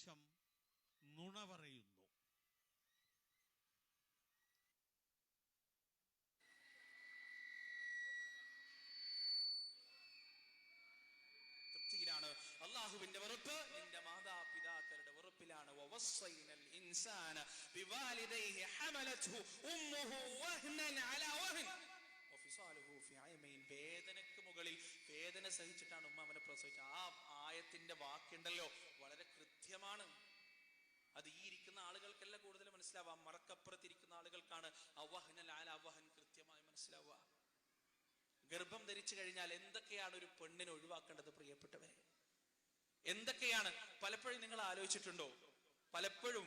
വശം നുണ പറയുന്നു. അള്ളാഹുവിന്റെ വെറുപ്പ് നിന്റെ മാതാപിതാക്കളുടെ വെറുപ്പിലാണ്. വവസ്സൈനൽ ഇൻസാന ബിവാലിദൈഹി ഹമലത്ഹു ഉമ്മുഹു വഹ്നൻ അലാ വഹ്ൻ വഫിസാലുഹു ഫി അയമൈൻ. വേദനക്ക് മുകളിൽ വേദന സഹിച്ചിട്ടാണ് ഉമ്മ അവനെ പ്രസവിച്ചത്. ആ ആയത്തിന്റെ വാക്കുണ്ടല്ലോ വളരെ കൃത്യമാണ്. അത് ഈ ഇരിക്കുന്ന ആളുകൾക്കല്ല കൂടുതൽ മനസ്സിലാവുക, മറക്കപ്പുറത്തിരിക്കുന്ന ആളുകൾക്കാണ് അവഹ്നൻ അലാ വഹ്ൻ കൃത്യമായി മനസ്സിലാവുക. ഗർഭം ധരിച്ചു കഴിഞ്ഞാൽ എന്തൊക്കെയാണ് ഒരു പെണ്ണിനെ ഒഴിവാക്കേണ്ടത് പ്രിയപ്പെട്ടവരെ? എന്തൊക്കെയാണ്? പലപ്പോഴും നിങ്ങൾ ആലോചിച്ചിട്ടുണ്ടോ? പലപ്പോഴും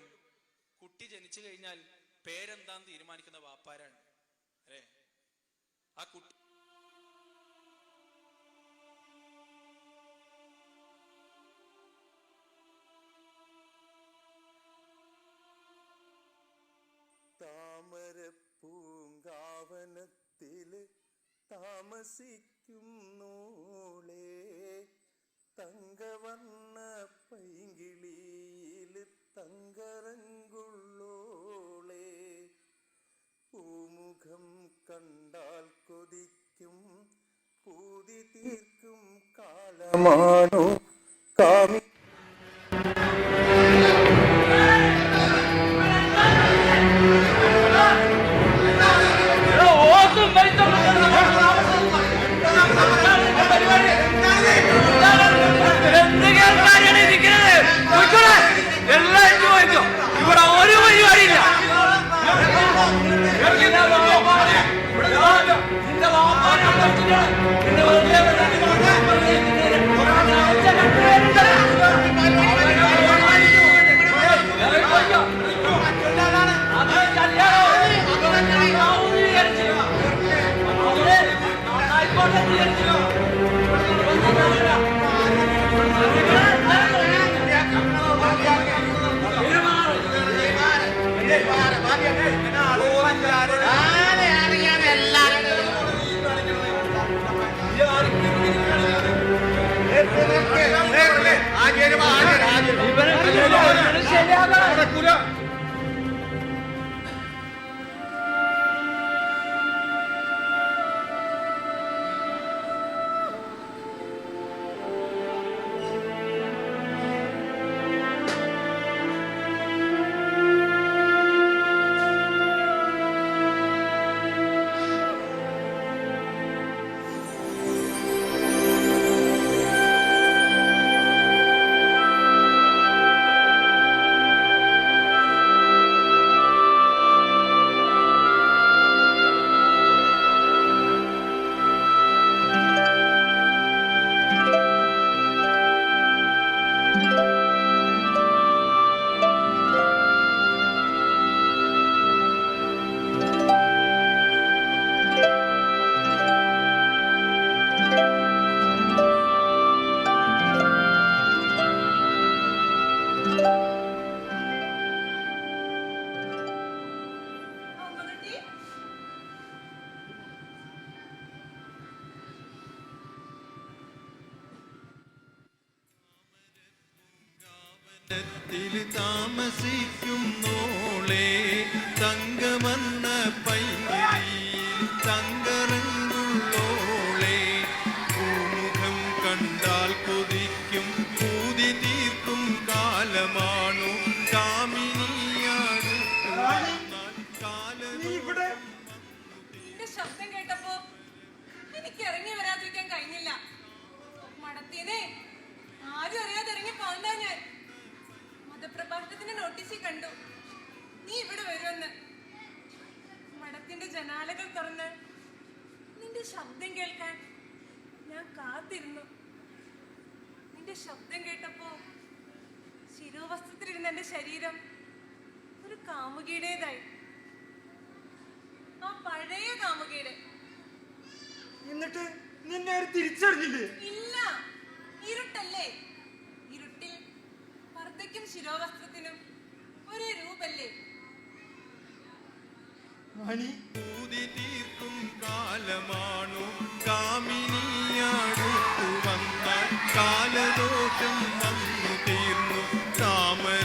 കുട്ടി ജനിച്ചു കഴിഞ്ഞാൽ പേരെന്താന്ന് തീരുമാനിക്കുന്ന വാപ്പാരാണ് അല്ലേ? ആ കുട്ടി താമരപ്പൂങ്കാവനത്തില് താമസിക്കുന്നോളെ, തങ്കവർണ്ണ പൈങ്കിളിയില് തങ്കരങ്കുള്ളോളെ, പൂമുഖം കണ്ടാൽ കൊതിക്കും പൂതി തീർക്കും കാലമാണോ കാമി. ഇവിടെ ഒരു പരിപാടിയില്ല. താമസിക്കുന്നോളെ, തങ്കവർണ്ണ പൈങ്കിളിയിൽ തങ്കരങ്കുള്ളോളെ, പൂമുഖം കണ്ടാൽ കൊതിക്കും പൂതി തീർക്കും കാലമാണു കാമിനിയാണ്. ശബ്ദം കേട്ടപ്പോ എനിക്ക് ഇറങ്ങി വരാതിരിക്കാൻ കഴിഞ്ഞില്ല. മടത്തിനെ ആരും അറിയാതെ ഇറങ്ങി പോണ്ടാ. ഞാൻ മതപ്രഭാഷണത്തിന്റെ നോട്ടീസിൽ കണ്ടു നീ ഇവിടെ വരുമെന്ന്. മഠത്തിന്റെ ജനാലകൾ തുറന്ന് നിന്റെ ശബ്ദം കേൾക്കാൻ ഞാൻ കാത്തിരുന്നു. നിന്റെ ശബ്ദം കേട്ടപ്പോ ശിരോവസ്ത്രത്തിലിരുന്ന എന്റെ ശരീരം ഒരു കാമുകിയുടേതായി. ആ പഴയ കാമുകിയുടെ. എന്നിട്ട് നിന്നെ തിരിച്ചറിഞ്ഞില്ലേ? ഇല്ല, ഇരുട്ടല്ലേ. ഇരുട്ടിൽ പർദ്ദയ്ക്കും ശിരോവസ്ത്രത്തിനും ഒരേ രൂപല്ലേ. പൂതി തീർക്കും കാലമാണു കാമിനിയാടുത്തു വന്നാൽ കാലദോഷം വന്നു തീർന്നു. താമര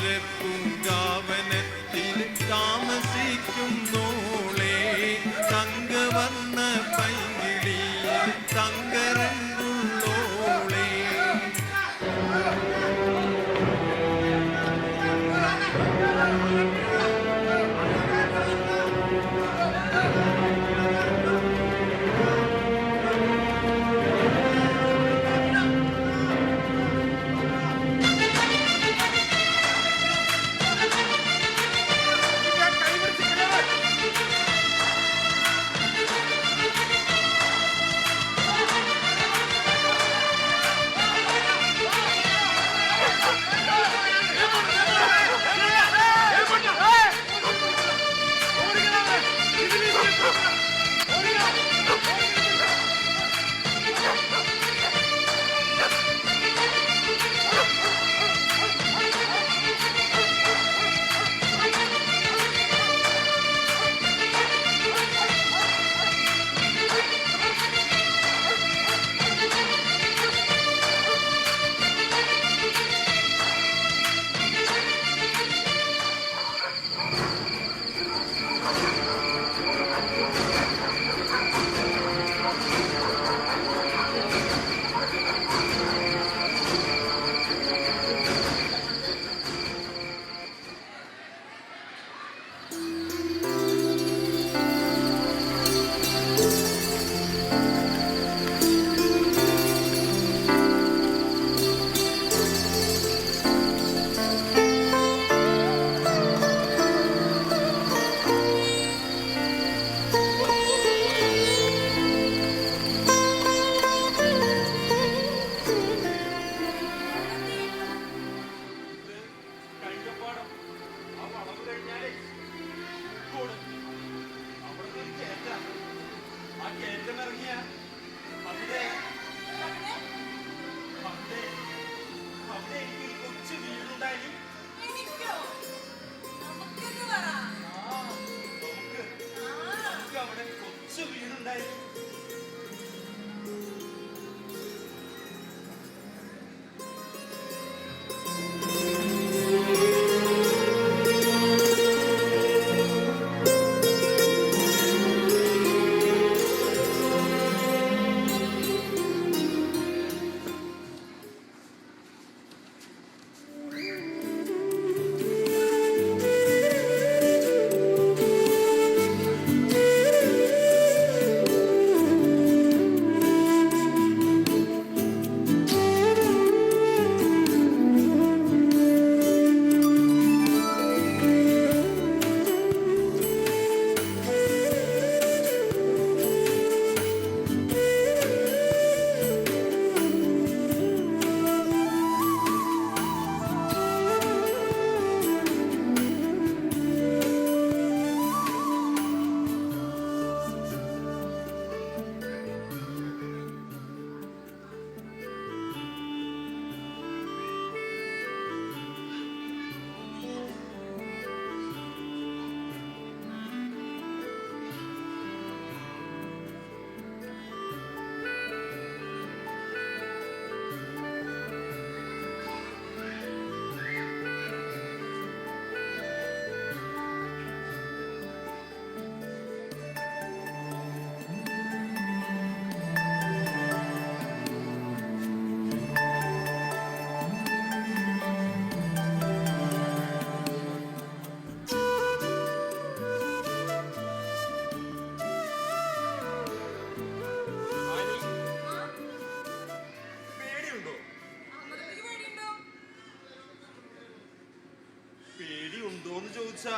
ഉണ്ടോന്ന് ചോദിച്ചാ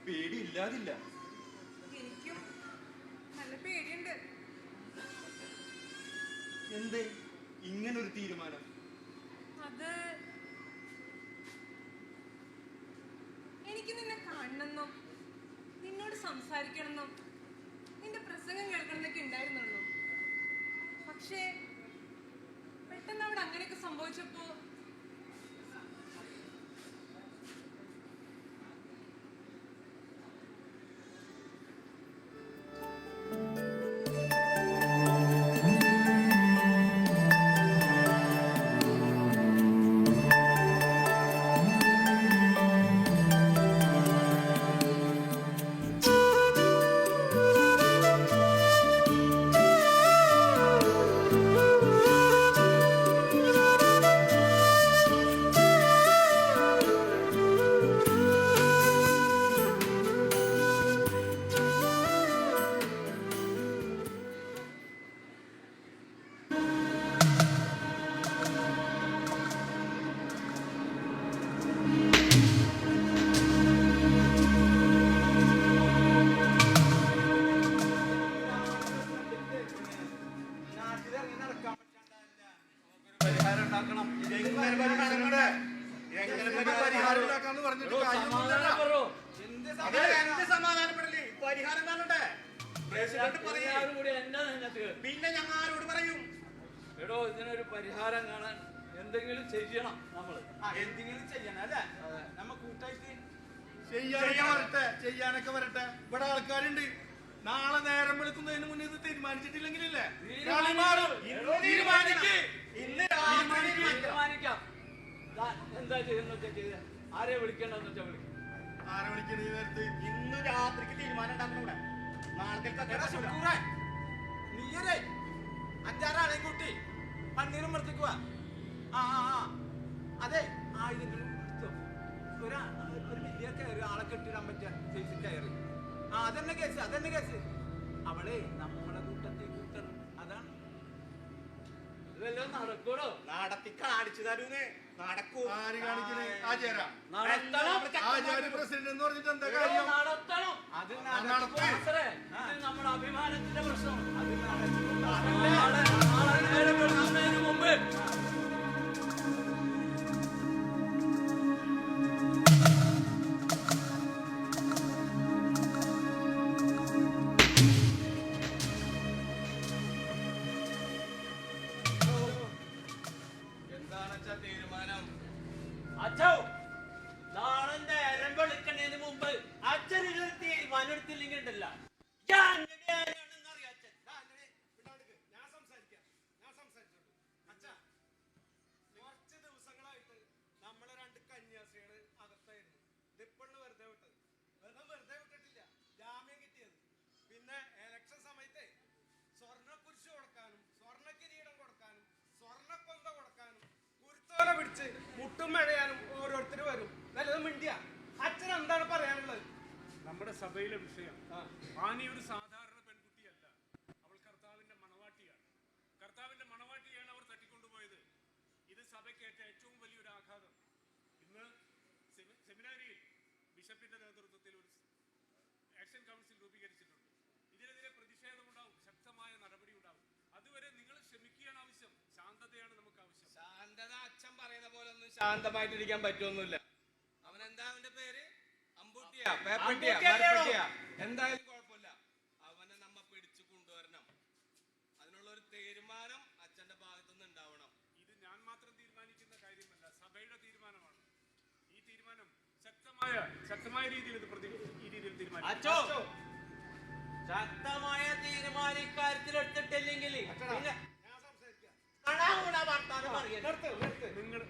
പേടിയില്ലാതില്ല. എനിക്കും നല്ല പേടിയുണ്ട്. എന്തേ ഇങ്ങനൊരു തീരുമാനം? അത് എനിക്ക് നിന്നെ കാണണമെന്നും നിന്നോട് സംസാരിക്കണമെന്നും നിന്റെ പ്രസംഗം കേൾക്കണമെന്നൊക്കെ ഉണ്ടായിരുന്നുള്ളൂ. പക്ഷേ പെട്ടെന്ന് അവിടെ അങ്ങനെയൊക്കെ സംഭവിച്ചപ്പോ പിന്നെ ഞങ്ങൾ ആരോട് പറയും? എടോ, ഇതിനൊരു പരിഹാരം കാണാൻ എന്തെങ്കിലും ചെയ്യണം. നമ്മള് എന്തെങ്കിലും ചെയ്യണം അല്ലേ? നമ്മ കൂട്ടായിട്ട് ചെയ്യാനൊക്കെ വരട്ടെ. ഇവിടെ ആൾക്കാരുണ്ട്. നാളെ നേരം വെളുക്കുന്നതിന് മുന്നേ ഇത് തീരുമാനിച്ചിട്ടില്ലെങ്കിലല്ലേ തീരുമാനിക്കാം. എന്താ ചെയ്യുന്ന ചെയ്ത ആരെ വിളിക്കണ്ടെന്ന് വെച്ചാ വിളിക്കും. ആരെ വിളിക്കണ ഈ നേരത്ത്? ഇന്ന് രാത്രിക്ക് തീരുമാനം ഉണ്ടാക്കണൂടെ? നീയരേ 5-6 ആളെയും കൂട്ടി പന്നീരും വർത്തിക്കുക. അതെ, ആയുധങ്ങൾ ഒരു വലിയ കയറി ആളെ കെട്ടിടാൻ പറ്റിയ സൈസിൽ കയറി. അതന്നെ കേസ്. അവളെ നമ്മളെ കൂട്ടത്തിൽ കൂട്ടണം. അതാണ് ഇതെല്ലാം നടക്കൂടോ? നടത്തി കാണിച്ചു തരൂന്ന്. നടക്കൂ. ആര് കാണിക്കണേ? ആചാരം നടത്തണം. പ്രസിഡന്റ് എന്ന് പറഞ്ഞിട്ട് എന്താ കാര്യം? നടത്തണം. അത് നമ്മുടെ അഭിമാനത്തിന്റെ പ്രശ്നം. അത് നേരം വെളുക്കുന്നതിന് മുമ്പ് എന്താണെച്ചാ തീരുമാനം? അച്ഛോ, നാളെ നേരം വെളുക്കുന്നതിന് മുമ്പ് അച്ഛൻ ഇതിൽ തീരുമാനം എടുത്തില്ലെങ്കിൽ ഉണ്ടല്ല മുട്ടും മഴയാനും ഓരോരുത്തർ വരും. നല്ലത് മിണ്ടിയ അച്ഛൻ എന്താണ് പറയാനുള്ളത്? നമ്മുടെ സഭയിലെ വിഷയം ആനി ഒരു സാധാരണ പെൺകുട്ടിയല്ല. അവൾ കർത്താവിന്റെ മണവാട്ടിയാണ്. കർത്താവിന്റെ മണവാട്ടിയാണ് അവർ തട്ടിക്കൊണ്ടുപോയത്. ഇത് സഭയ്ക്കേറ്റ ഏറ്റവും വലിയൊരു ആഘാതം. ഇന്ന് സെമിനാരിയിൽ ബിഷപ്പിന്റെ നേതൃത്വത്തിൽ ഒരു ആക്ഷൻ കൗൺസിൽ രൂപീകരിച്ചിട്ടുണ്ട്. ഇതിനെതിരെ പ്രതിഷേധമുണ്ടാവും, ശക്തമായ നടപടി ഉണ്ടാവും. അതുവരെ നിങ്ങൾ ക്ഷമിക്കുകയാണ് ആവശ്യം. ശാന്തതയാണ് നമുക്ക് ആവശ്യം. ശാന്തത അച്ഛൻ പറയുന്ന പോലെ ഒന്നും ശാന്തമായിട്ടിരിക്കാൻ പറ്റുമൊന്നുമില്ല. അവനെന്താ അവന്റെ പേര്? അമ്പൂട്ടിയാ, പേപ്പട്ടിയാ, മരപ്പട്ടിയാ, എന്തായാലും കുഴപ്പമില്ല. അവനെ നമ്മ പിടിച്ചു കൊണ്ടുവരണം. അതിനുള്ള ഒരു തീരുമാനം അച്ഛന്റെ ഭാഗത്തുനിന്ന് ഉണ്ടാവണം. ഇത് ഞാൻ മാത്രം തീരുമാനിക്കുന്ന കാര്യമല്ല, സഭയുടെ തീരുമാനമാണ്. ഈ തീരുമാനം ശക്തമായ രീതിയിൽ ഈ രീതിയിൽ തീരുമാനിക്കും. അച്ഛോ, ശക്തമായ തീരുമാനം ഇക്കാര്യത്തിൽ എടുത്തിട്ടില്ലെങ്കിൽ നിങ്ങൾ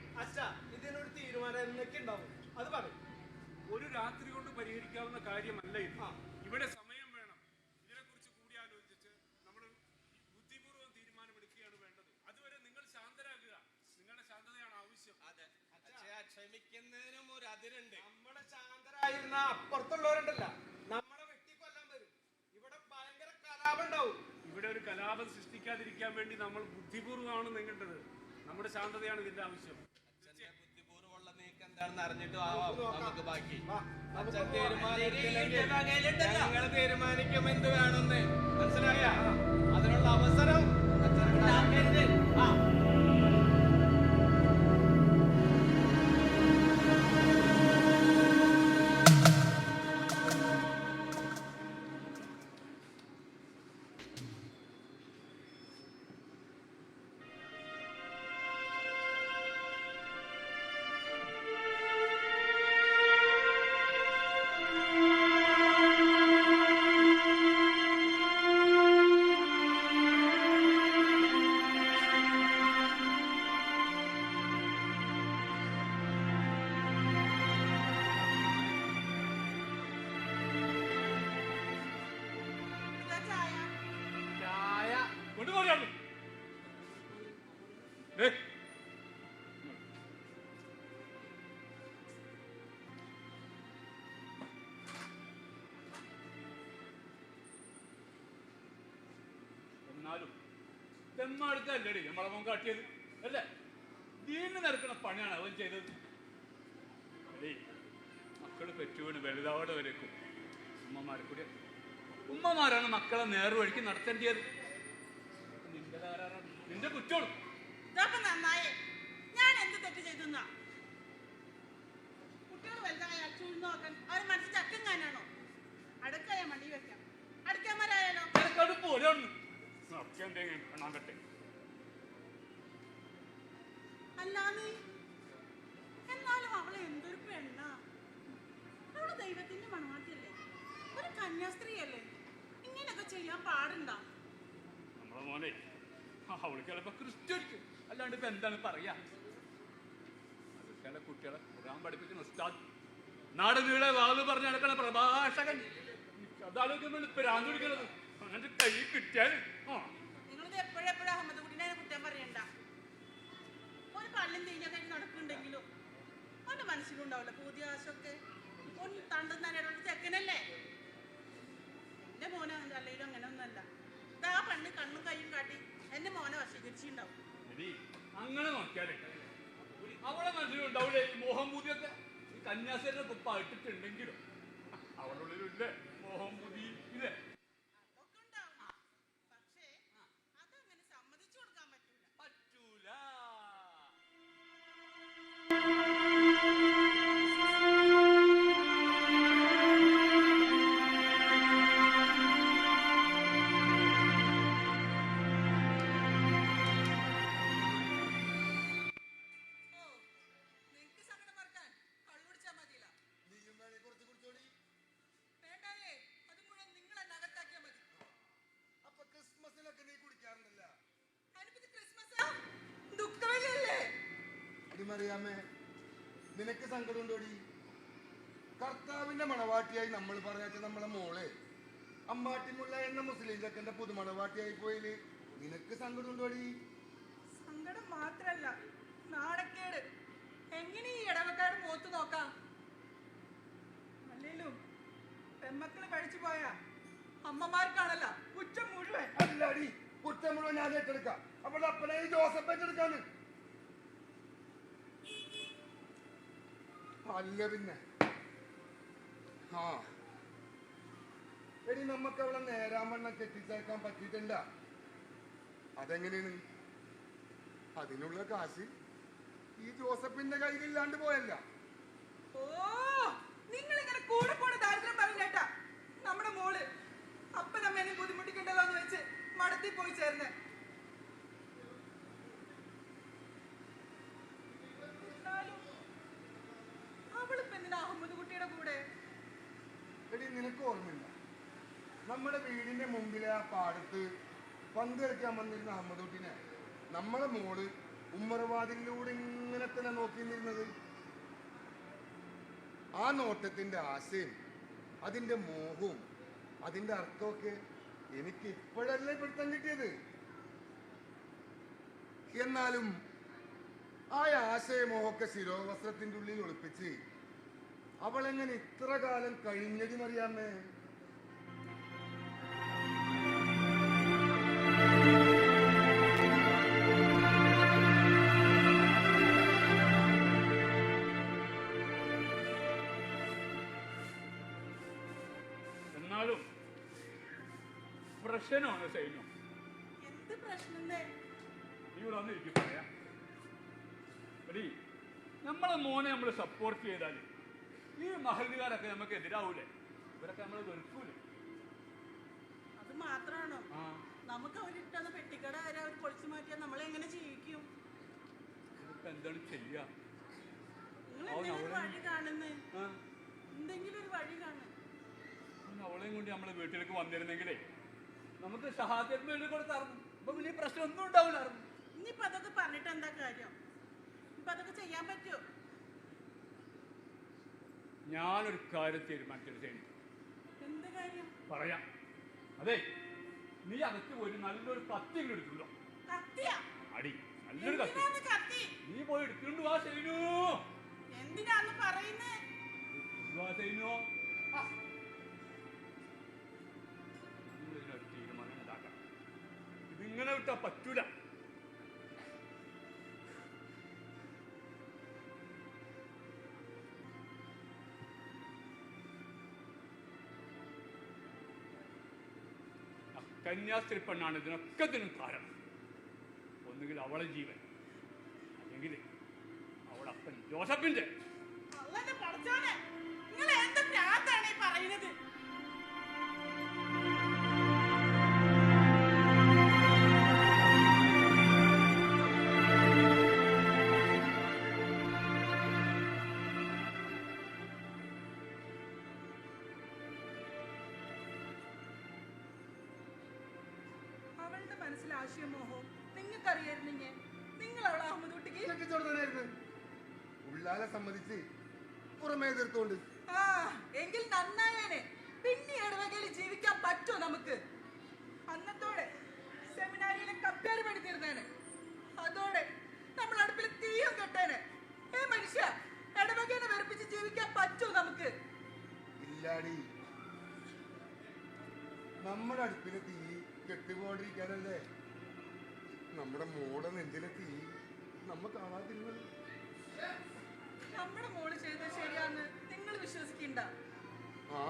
ഇതിനൊരു തീരുമാനം എന്നൊക്കെ ഉണ്ടാവും. അത് പറയും. ഒരു രാത്രി കൊണ്ട് പരിഹരിക്കാവുന്ന കാര്യമല്ല ഇത്. ഇവിടെ സമയം വേണം. ഇതിനെക്കുറിച്ച് കൂടി ആലോചിച്ച് നമ്മൾ ബുദ്ധിപൂർവ്വം തീരുമാനമെടുക്കുകയാണ് വേണ്ടത്. അതുവരെ നിങ്ങൾ ശാന്തരാകുക. നിങ്ങളുടെ ശാന്തതയാണ് ആവശ്യം. അതെ, ക്ഷമിക്കുന്നതിനും ഒരു അതിരുണ്ട്. നമ്മളെ ശാന്തരായിരുന്ന അപ്പുറത്തുള്ളവരുണ്ടല്ല, നമ്മളെ വെട്ടിക്കൊല്ലാൻ വരും. ഇവിടെ ഭയങ്കര കലാപം ഉണ്ടാവും. ഇവിടെ ഒരു കലാപം സൃഷ്ടിക്കാതിരിക്കാൻ വേണ്ടി നമ്മൾ ബുദ്ധിപൂർവ്വമാണ് നീങ്ങേണ്ടത്. നമ്മുടെ ശാന്തതയാണ് ഇതിന്റെ ആവശ്യം. അച്ഛന്റെ ബുദ്ധിപൂർവ്വമുള്ള നീക്കം എന്താണെന്ന് അറിഞ്ഞിട്ട് നമുക്ക് ബാക്കി അച്ഛൻ തീരുമാനിച്ചില്ലെങ്കിൽ ഞങ്ങൾ തീരുമാനിക്കും എന്ത് വേണമെന്ന്. മനസ്സിലായ? അതിനുള്ള അവസരം അച്ഛൻ ഉണ്ടാക്കരുത്. ചായ കൊണ്ടുപോകാം. എന്നാലും തെമ്മാടുത്തല്ലടി നമ്മളെ മോൻ കാട്ടിയത് അല്ലേ? വീണ് നടക്കുന്ന പണിയാണ് അവൻ ചെയ്തത്. അല്ലേ, മക്കള് പെറ്റുവീണ് വലുതാവോടെ വരേക്കും ഉമ്മമാരെ കൂടി. ഉമ്മമാരാണ് മക്കളെ നേർവഴിക്ക് നടത്തേണ്ടത്. നിന്റെ കുറ്റോളും നന്നായേ. ഞാൻ എന്ത് തെറ്റ് ചെയ്തെന്നാ? കുട്ടികൾ വലുതായ ചൂഴ്ന്നു നോക്കാൻ അവർ മനസ്സിൽ ചക്കം കാനാണോ? അടുക്കായ മടി വെക്കാം, അടുക്കാമരായാലോ? അല്ലാന്ന് എന്നാലും അവളെ എന്തൊരു പെണ്ണാ. അവള് ദൈവത്തിന്റെ മണവാട്ടിയല്ലേ, ഒരു കന്യാസ്ത്രീയല്ലേ. ഇങ്ങനെയൊക്കെ ചെയ്യാൻ പാടുണ്ടോ? നമ്മളെ മോനെ അവൾക്ക് ചിലപ്പോ ക്രിസ്ത്യൻക്ക് അല്ലാണ്ട് ഇപ്പൊ എന്താണ് പറയാ. അത് ചില കുട്ടികളെ ഖുർആൻ പഠിപ്പിക്കുന്ന ഉസ്താദ്, നാട് നീളെ വാത് പറഞ്ഞ് നടക്കണ പ്രഭാഷകൻ, അതാലോചിക്കുമ്പോൾ പ്രാന്ത് പിടിക്കണത്. അങ്ങനത്തെ കൈ കിട്ടിയാൽ നിങ്ങളിത് എപ്പോഴെപ്പോഴും അഹമ്മദ് കുട്ടീനെ കുറ്റം പറയണ്ട. ഒരു പള്ളിയും തീഞ്ഞൊക്കെ നടക്കുന്നുണ്ടെങ്കിലും അവന്റെ മനസ്സിലുണ്ടാവില്ല പുതിയ ആശയൊക്കെ. ഒന്ന് തണ്ടുന്നതിനോട് ചെക്കനല്ലേ. എന്റെ മോനെ അല്ലെങ്കിലും അങ്ങനെ ഒന്നല്ല. ഇതാ പണ്ട് കണ്ണും കൈയും കാട്ടി എന്റെ മോനെ വശീകരിച്ചിട്ടുണ്ടാവും. അങ്ങനെ നോക്കിയാലേ അവളെ മനസ്സിലുണ്ടാവില്ലേ ഈ മോഹം പൂതിയൊക്കെ. ഈ കന്യാസ്ത്രീയുടെ കുപ്പ ഇട്ടിട്ടുണ്ടെങ്കിലും അവളുള്ളിലില്ലേ മോഹം പൂതി ഇല്ലേ? അതൊക്കെ ഉണ്ടാവും. പക്ഷേ അതങ്ങനെ സമ്മതിച്ചു കൊടുക്കാൻ പറ്റൂല. നിനക്ക് സങ്കടം മറക്കാൻ കള്ളുടിച്ചാ മതിയില്ല. വേണ്ടായേ, അത് മുഴുവൻ നിങ്ങൾ എന്നെ അകത്താക്കിയാ മതി. അപ്പൊ ക്രിസ്മസിനൊക്കെ നീ കുടിക്കാറുണ്ടല്ല? അതിനിപ്പോ ഇത് ക്രിസ്മസാ? ദുഃഖവെള്ളിയല്ലേ? അറിയാമേ, നിനക്ക് സങ്കടം ഉണ്ടോടി? കർത്താവിന്റെ മണവാട്ടിയായി നമ്മൾ പറയാച്ച നമ്മളെ മോള് അമ്മാട്ടിമുള്ള എന്ന മുസ്ലിം ചെക്കന്റെ പുതുമണവാട്ടിയായി പോയില് നിനക്ക് സങ്കടം ഉണ്ടോടി? സങ്കടം മാത്രല്ല, നാണക്കേട്. എങ്ങനെ ഈ ഇടവക്കാട് പോത്തു നോക്കാം? അല്ലേലും പെമ്മക്കള് പഴിച്ചു പോയാ അമ്മമാർക്കാണല്ല കുറ്റം മുഴുവൻ. അല്ലടി, കുറ്റം മുഴുവൻ ഞാൻ ഏറ്റെടുക്കാം. അപ്പോൾ അപ്പനെ ഈ ജോസഫ് ഏറ്റെടുക്കാന്ന്. അല്ല പിന്നെ ആ എടി, നമുക്ക് അവളെ നേരാമണ്ണം കെട്ടിച്ചേക്കാൻ പറ്റിയിട്ടില്ല. അതെങ്ങനെയാണ്? അതിനുള്ള കാശ് ഈ ജോസഫിന്റെ കയ്യിലില്ലാണ്ട് പോയല്ല. ഓ, നിങ്ങൾ ഇങ്ങനെ കൂടെ കൂടെ ദാരിദ്ര്യം പറഞ്ഞേട്ടാ നമ്മുടെ മോള് അപ്പനമ്മേനെ ബുദ്ധിമുട്ടിക്കണ്ടല്ലോ എന്ന് വെച്ച് മടത്തി പോയി ചേർന്ന്. അവളിപ്പോ എന്തിനാ അഹമ്മദ് കുട്ടിയുടെ കൂടെ? എടി, നിനക്ക് ഓർമ്മയില്ല നമ്മുടെ വീടിന്റെ മുമ്പിലെ ആ പാടത്ത് പന്ത് കളിക്കാൻ വന്നിരുന്ന അഹമ്മദ് കുട്ടിനെ നമ്മളെ മോള് ഉമ്മറവാതിലൂടെ ഇങ്ങനെ തന്നെ നോക്കിയിരുന്നത്? ആ നോട്ടത്തിന്റെ ആശയും അതിന്റെ മോഹവും അതിന്റെ അർത്ഥമൊക്കെ എനിക്ക് ഇപ്പോഴല്ലേ പിടുത്തം കിട്ടിയത്. എന്നാലും ആ ആശയമോഹമൊക്കെ ശിരോവസ്ത്രത്തിന്റെ ഉള്ളിൽ ഒളിപ്പിച്ച് അവളെങ്ങനെ ഇത്ര കാലം കഴിഞ്ഞതിനറിയാമേ? പറഞ്ഞാലും പ്രശ്നമാണ് സൈന്യം. എന്ത് പ്രശ്നം? നീ ഇവിടെ വന്നിരിക്കും പറയാം. എടീ, നമ്മളെ മോനെ നമ്മൾ സപ്പോർട്ട് ചെയ്താൽ ഈ മഹല്ലുകാരൊക്കെ നമുക്ക് എതിരാവൂലേ? ഇവരൊക്കെ നമ്മൾ വെറുക്കൂലേ? അത് മാത്രാണോ? നമുക്ക് അവരിട്ടുന്ന പെട്ടിക്കട വരെ അവർ പൊളിച്ചു മാറ്റിയാൽ നമ്മളെങ്ങനെ ജീവിക്കും? ഇതൊക്കെ എന്താണ് ചെയ്യാ? നിങ്ങൾ എന്തെങ്കിലും ഒരു വഴി കാണുന്നേ, എന്തെങ്കിലും ഒരു വഴി കാണും. അവളെയും കൊണ്ട് നമ്മളെ വീട്ടിലേക്ക് വന്നിരുന്നെങ്കിലേ നമുക്ക് ഷഹാദത്ത് എഴുതി കൊടുത്തായിരുന്നു. അപ്പൊ വലിയ പ്രശ്നം ഒന്നും ഉണ്ടാവില്ലായിരുന്നു. ഇനിയിപ്പോ അതൊക്കെ പറഞ്ഞിട്ട് എന്താ കാര്യം? ഇപ്പൊ അതൊക്കെ ചെയ്യാൻ പറ്റുമോ? ഞാനൊരു കാര്യം തീരുമാനിച്ചെടുത്തേന്. എന്ത് കാര്യം? പറയാം. അതെ, നീ അകത്ത് പോയി നല്ലൊരു കത്തി എടുത്തുണ്ടോ? കത്തിയാ? അടി, നല്ലൊരു കത്തി. കത്തി നീ പോയി എടുത്തുകൊണ്ട് വാ സൈനു. എന്തിനാന്ന് പറയുന്നേ? വാ സൈനു. ഇതിനൊരു തീരുമാനം ഉണ്ടാക്കാം. ഇതിങ്ങനെ വിട്ടാ പറ്റൂല. കന്യാസ്ത്രീ പെണ്ണാണ് ഇതിനൊക്കെ കാരണം. ഒന്നുകിൽ അവളെ ജീവൻ, അല്ലെങ്കിൽ അവളപ്പൻ ജോസഫിന്റെ. അള്ളന്റെ പടച്ചോനെ, നിങ്ങൾ എന്ത് ഭ്രാന്താണ് ഈ പറയുന്നത്? അവളുടെ മനസ്സിൽ ആശയമോഹോ നിങ്ങൾക്കറിയായിരുന്നെങ്കിൽ നിങ്ങൾ അവളെ അഹമ്മദ് കുട്ടിക്ക് ഉള്ളാലെ സമ്മതിച്ച് പുറമേ എതിർത്തോണ്ട്. ആ എങ്കിൽ നന്നായേനെ. പിന്നെ ഇടവകയിൽ ജീവിക്കാൻ പറ്റുമോ നമുക്ക്? അന്നത്തോടെ സെമിനാരിയിലെ കപ്പേര് പണി തീർന്നേനെ. അതോടെ നമ്മൾ അടുപ്പിൽ തീയും കെട്ടേനെ. മനുഷ്യ, ഇടവകയെ വെറുപ്പിച്ച് ജീവിക്കാൻ പറ്റുമോ നമുക്ക്? ഇല്ലാടി, നമ്മുടെ അടുപ്പിലെ തീ കെട്ടുപോണ്ടിരിക്കാനല്ലേ നമ്മുടെ മോടെ നെഞ്ചിലെ തീ നമ്മ കാണാതിരുന്നത്. നമ്മുടെ മോള് ചെയ്തത് ശരിയാന്ന് നിങ്ങൾ വിശ്വസിക്കണ്ട. ആ,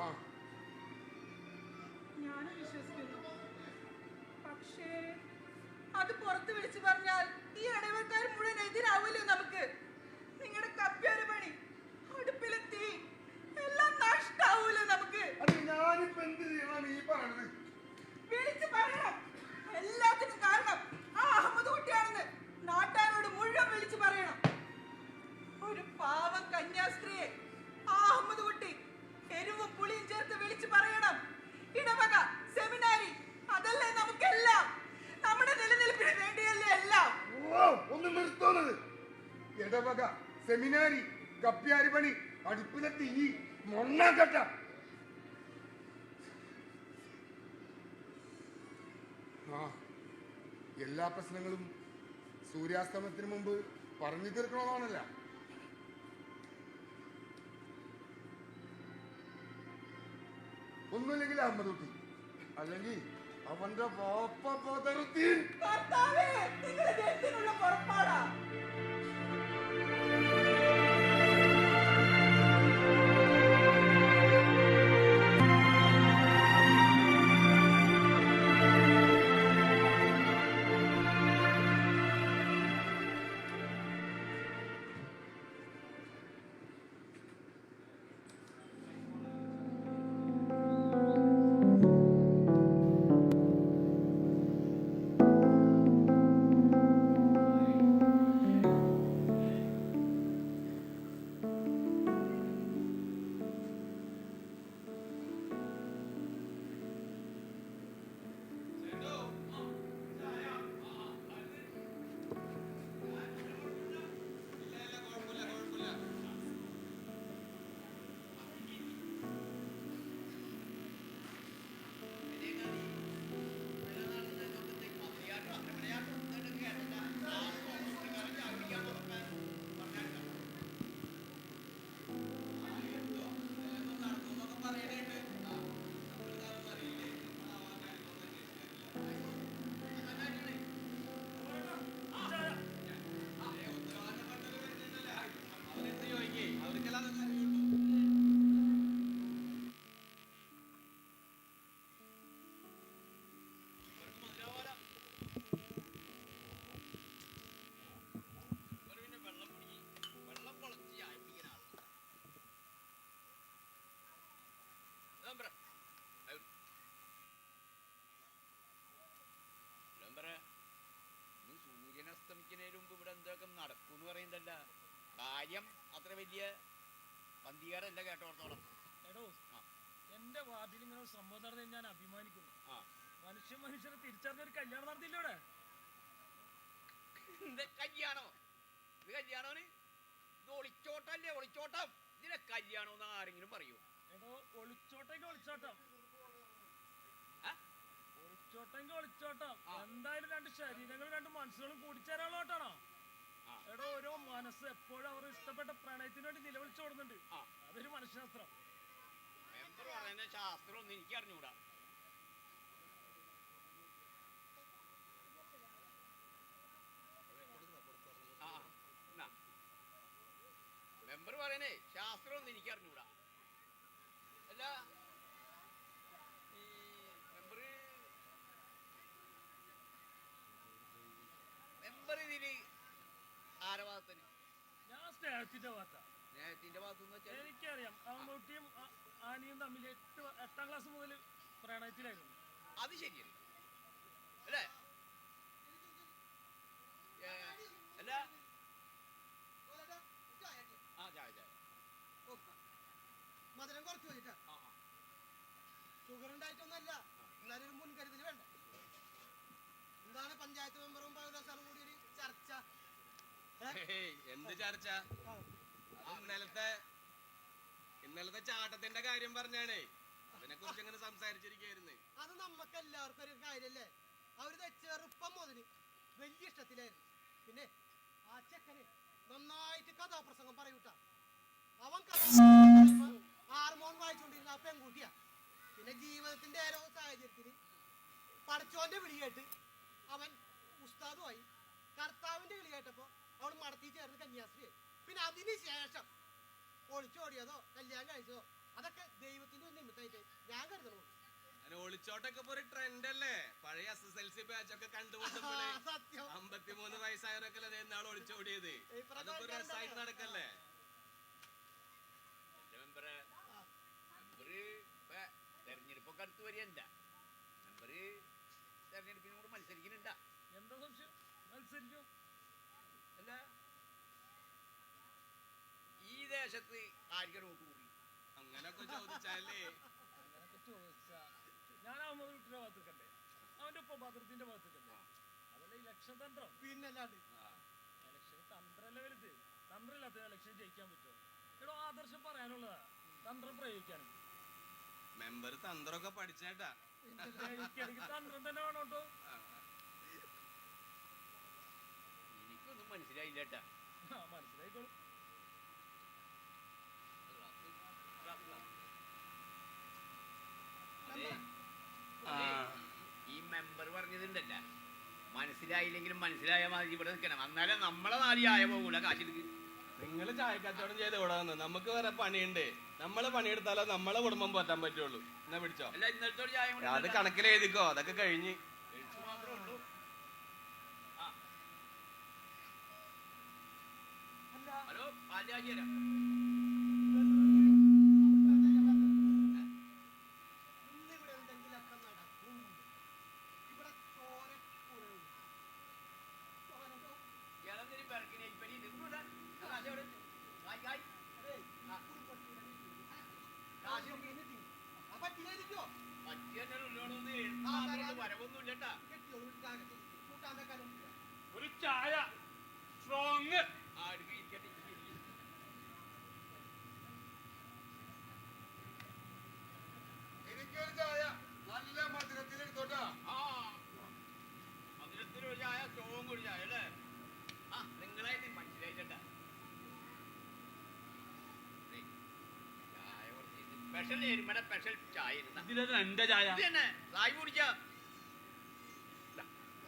ഞാനും വിശ്വസിക്കുന്നു. പക്ഷേ അത് പുറത്ത് വിളിച്ചു പറഞ്ഞാൽ ഈ ഇടവക്കാർ മുഴുവൻ എതിരാവൂലോ നമുക്ക്? നിങ്ങളുടെ കപ്പ്യാര് പണി, അടുപ്പിലെ തീ എല്ലാം നഷ്ടാവൂലോ നമുക്ക്? ഞാനിപ്പോ എന്ത് ചെയ്യണം നീ പറയണത്? വിളിച്ചു പറയണം. എല്ലാത്തിനും കാരണം ആ അഹമ്മദ് കുട്ടിയാണെന്ന് നാട്ടാരോട് മുഴുവൻ വിളിച്ചു പറയണം. ഒരു പാവം കന്യാസ്ത്രീയെ ആ അഹമ്മദ് കുട്ടി എരിവും പുളിയും ചേർത്ത് വിളിച്ചു പറയണം. ഇടവക, സെമിനാരി, അതല്ലേ നമുക്കെല്ലാം. നമ്മുടെ നിലനിൽപ്പിന് വേണ്ടിയല്ലേ എല്ലാം. ഒന്ന് നിർത്തോന്നത്. ഇടവക, സെമിനാരി, കപ്പ്യാരി പണി, അടുപ്പിലെ തീ, മൊണ്ണാക്കട്ട. ആ, എല്ലാ പ്രശ്നങ്ങളും സൂര്യാസ്തമനത്തിന് മുമ്പ് പറഞ്ഞു തീർക്കണമെന്നാണല്ല. ഒന്നുമില്ലെങ്കിൽ അഹമ്മദ് കുട്ടി, അല്ലെങ്കിൽ അവന്റെ വാപ്പ ബദറുദ്ദീൻ. കർത്താവേ, നിങ്ങളിത് എന്തിനുള്ള പുറപ്പാടാ? വലിയ പന്തികേടല്ല കേട്ടോർത്തോളം. എടോ എന്റെ വാർഡിൽ ഇങ്ങനെ ഒരു സംഭവം നടന്നു ഞാൻ അഭിമാനിക്കുന്നു. മനുഷ്യരെ തിരിച്ചറിഞ്ഞൊരു കല്യാണം നടത്തില്ല ഇവിടെ. കല്യാണോ? ഇത് കല്യാണോന്? ഇത് ഒളിച്ചോട്ടല്ലേ? ഒളിച്ചോട്ടം. ഇതിനെ കല്യാണം എന്ന് ആരെങ്കിലും പറയൂ? എടോ ഒളിച്ചോട്ടെങ്കിൽ ഒളിച്ചോട്ടം, ഒളിച്ചോട്ടെങ്കിൽ ഒളിച്ചോട്ടം. എന്തായാലും രണ്ട് ശരീരങ്ങളും രണ്ട് മനസ്സുകളും കൂടിച്ചേരാളോട്ടാണോ? എടോ ഓരോ മനസ്സ് എപ്പോഴും അവർ ഇഷ്ടപ്പെട്ട പ്രണയത്തിന് വേണ്ടി നിലവിളിച്ചോടുന്നുണ്ട്. അതൊരു മനഃശാസ്ത്രം. മെമ്പർ പറയുന്ന ശാസ്ത്രം ഒന്നും എനിക്ക് അറിഞ്ഞൂടാ. മെമ്പർ പറയണേ ശാസ്ത്രം ഒന്നും എനിക്ക് അറിഞ്ഞൂടാ. അല്ല ഈ മെമ്പർ ഇതില് ആരെ ഭാഗത്തിന്? ഞാൻ സ്നേഹത്തിന്റെ ഭാഗത്താ. സ്നേഹത്തിന്റെ ഭാഗത്ത് എനിക്കറിയാം അമ്മൂട്ടിയും ആനിയും തമ്മിൽ 8ാം ക്ലാസ് മുതൽ പ്രണയത്തിലായിരുന്നു. അത് ശരിയല്ല അല്ലേ? അല്ല മധുരം കുറച്ച് വെച്ചിട്ടാ. ഷുഗർ ഉണ്ടായിട്ടൊന്നല്ല, എന്നാലും ഒരു മുൻകരുതൽ വേണ്ട. എന്താണ് പഞ്ചായത്ത് മെമ്പറും പൗരസാറും കൂടി ഒരു ചർച്ച? എന്ത് ചർച്ച? ഇന്നലത്തെ ചാട്ടത്തിന്റെ കാര്യം പറഞ്ഞാണേ, അതിനെ കുറിച്ച് ഇങ്ങനെ സംസാരിച്ചിരിക്കായിരുന്നു. അത് നമുക്ക് എല്ലാവർക്കും ഒരു കാര്യല്ലേ. അവര് ചെറുപ്പം മുതല് വലിയ ഇഷ്ടത്തിലായിരുന്നു. പിന്നെ ആ ചെക്കന് നന്നായിട്ട് കഥാപ്രസംഗം പറയൂട്ടാ. അവൻ ഹാർമോൺ വായിച്ചുകൊണ്ടിരുന്ന ആ പെൺകുട്ടിയാ. പിന്നെ ജീവിതത്തിന്റെ ഓരോ സാഹചര്യത്തിന് പടച്ചോന്റെ വിളി കേട്ട് അവൻ ഉസ്താദുമായി. കർത്താവിന്റെ വിളി കേട്ടപ്പോ അവൾ മടത്തി ചേർന്ന് കന്യാസ്ത്രീയായി. പിന്നെ അതിന് ശേഷം ഒളിച്ചോടിയതോ കല്യാണം കഴിച്ചതോ അതൊക്കെ ദൈവത്തിന്റെ ഒരു നിമിത്തമായിട്ട് ഞാൻ കരുതണു. ഒളിച്ചോട്ടൊക്കെ ഇപ്പൊ ഒരു ട്രെൻഡ് അല്ലേ? പഴയ SSLC ബാച്ചൊക്കെ കണ്ടുമുട്ടുമ്പോഴേ 53 വയസ്സായവരൊക്കെ അതേ നാൾ ഒളിച്ചോടിയത്. അതൊക്കെ ഒരു രസമായിട്ട് നടക്കല്ലേ? തെരഞ്ഞെടുപ്പൊക്കെ അടുത്ത് വരികയല്ല. മെമ്പർ തെരഞ്ഞെടുപ്പിനോട് മത്സരിക്കുന്നുണ്ടാ? എന്താ സംശയം? മത്സരിക്കും. അല്ല ഈ ദേശത്ത് ആർക്കും വോട്ട് കൂടി? അങ്ങനൊക്കെ ചോദിച്ചാലേ ഞാൻ അഹമ്മദ് ഭാഗത്തേക്കല്ലേ, അവന്റെ ഒപ്പം ഭദ്രത്തിന്റെ ഭാഗത്തേക്കല്ലേ. അതല്ല ഇലക്ഷൻ തന്ത്രം. പിന്നല്ലാണ്ട് ഇലക്ഷൻ തന്ത്രല്ലേ വലുത്. തന്ത്രമില്ലാത്ത ഇലക്ഷൻ ജയിക്കാൻ പറ്റുമോ? എടോ ആദർശം പറയാനുള്ളതാ, തന്ത്രം പ്രയോഗിക്കാനും. മെമ്പർ തന്ത്രമൊക്കെ പഠിച്ചേട്ടാ. എനിക്ക് തന്ത്രം തന്നെ വേണം കേട്ടോ. എനിക്കൊന്നും മനസ്സിലായില്ലേട്ടാ. മനസ്സിലായിക്കോളും. ഈ മെമ്പർ പറഞ്ഞതുണ്ടല്ല, മനസ്സിലായില്ലെങ്കിലും മനസ്സിലായ മാതിരി ഇവിടെ നിൽക്കണം. എന്നാലും നമ്മളെ നാല് ചായ പോകൂല കാശെടുക്ക്. നിങ്ങൾ ചായക്കച്ചവടം ചെയ്ത് ഇവിടെ വന്ന് നമുക്ക് വേറെ പണിയുണ്ട്. നമ്മള് പണിയെടുത്താലോ നമ്മളെ കുടുംബം പോറ്റാൻ പറ്റുള്ളൂ. എന്നാ പിടിച്ചോ. അല്ല ഇന്നലത്തെ ഒരു ചായ അത് കണക്കിൽ എഴുതിക്കോ. അതൊക്കെ കഴിഞ്ഞ് മാത്രമേ ഉള്ളൂ. ഹലോ പാചാചേരാ ഇന്നിവിടെ എന്തെങ്കിലൊക്കെ നടക്കും. ഇവിടെ ഇളന്നിരി പിറക്കിനെ ഇപ്പനി നിന്നൂടാ. കാശോട് കായ് കായ് പറ്റില്ലായിരിക്കോ? പറ്റിയൊന്നും വരവൊന്നും ഇല്ലട്ടാ. കൂട്ടാൻ വെക്കാനും ഒരു ചായ സ്ട്രോങ്. എനിക്കൊരു ചായ നല്ല മധുരത്തിൽ എടുത്തോട്ടാ. മധുരത്തിനൊരു ചായ സ്ട്രോങ് ഒരു ചായ അല്ലേ? നിങ്ങളായിട്ട് മനസ്സിലായിട്ടാ. സ്പെഷ്യൽ എരുമയുടെ സ്പെഷ്യൽ ചായ എന്റെ ചായ തന്നെ ചായ കുടിച്ചാ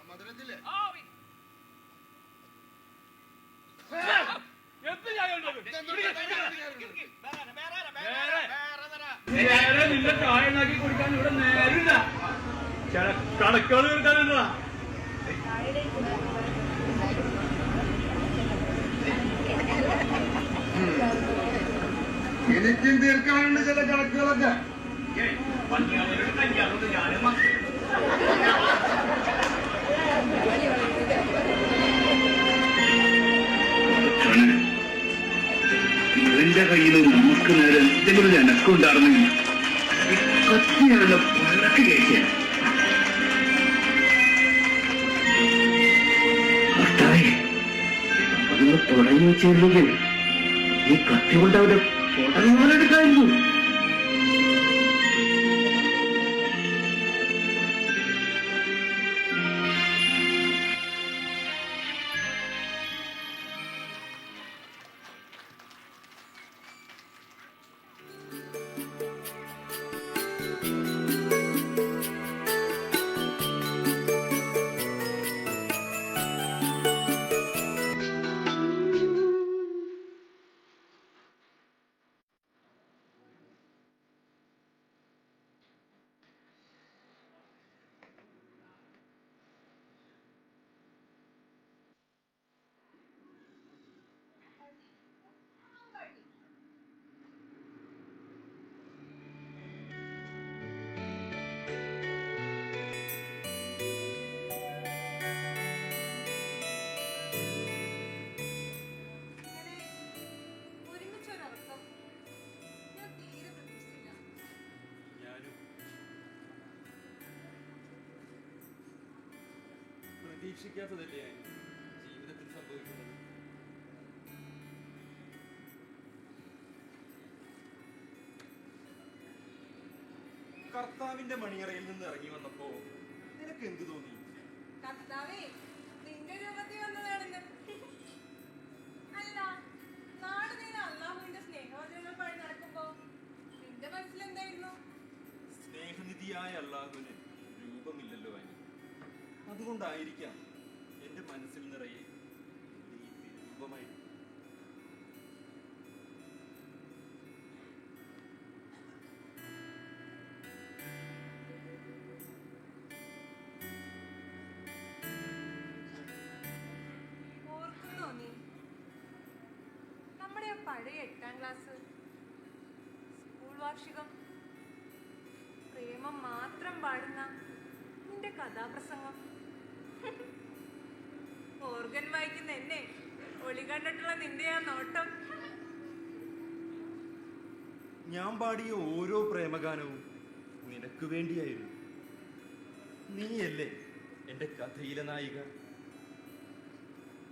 മധുരത്തില്ലേ? എന്ത് ചായ ഉണ്ടത്? നിന്റെ ചായ ഉണ്ടാക്കി കുടിക്കാൻ ഇവിടെ നേരില്ല. കണക്കുകൾ തീർക്കാനുണ്ടോ? എനിക്കും തീർക്കാനുണ്ട് ചില കണക്കുകളൊക്കെ. ഞാന് അവന്റെ കയ്യിൽ നമുക്ക് നേരെ എന്തെങ്കിലും എനക്കുണ്ടായിരുന്നെങ്കിൽ ഈ കത്തിയുള്ള പഴക്ക് കയറ്റിയ കർത്താവേ, അതൊന്ന് തുടങ്ങി വെച്ചിരുന്നെങ്കിൽ ഈ കത്തി കൊണ്ട് അവരുടെ പൊടങ്ങാനെടുക്കായിരുന്നു. പ്രതീക്ഷിക്കാത്തതല്ലേ ജീവിതത്തിൽ സംഭവിക്കുന്നത്. കർത്താവിന്റെ മണിയറയിൽ നിന്ന് ഇറങ്ങി വന്നപ്പോ നിനക്ക് എന്ത് തോന്നി? കർത്താവേ, നിന്റെ രൂപത്തിൽ വന്നതാണെന്ന്. അല്ല, നാട് നീ അള്ളാഹുവിന്റെ സ്നേഹവചനങ്ങൾ പാടി നടക്കുമ്പോ നിന്റെ മനസ്സിൽ എന്തായിരുന്നു? സ്നേഹനിധിയായ അള്ളാഹുവിന് രൂപമില്ലല്ലോ അനി. അതുകൊണ്ടായിരിക്കാം എന്റെ മനസ്സിൽ നിറയെ രൂപമായി. ഓർക്കുന്നോ നീ നമ്മുടെ ആ പഴയ 8ാം ക്ലാസ് സ്കൂൾ വാർഷികം? പ്രേമം മാത്രം പാടുന്ന നിന്റെ കഥാപ്രസംഗം, ഓർഗൻ വായിക്കുന്ന എന്നെ ഒളി കണ്ടിട്ടുള്ള നിന്റെ ആ നോട്ടം. ഞാൻ പാടിയ ഓരോ പ്രേമഗാനവും നിനക്ക് വേണ്ടിയായിരുന്നു. നീയല്ലേ എന്റെ കഥയിലെ നായിക.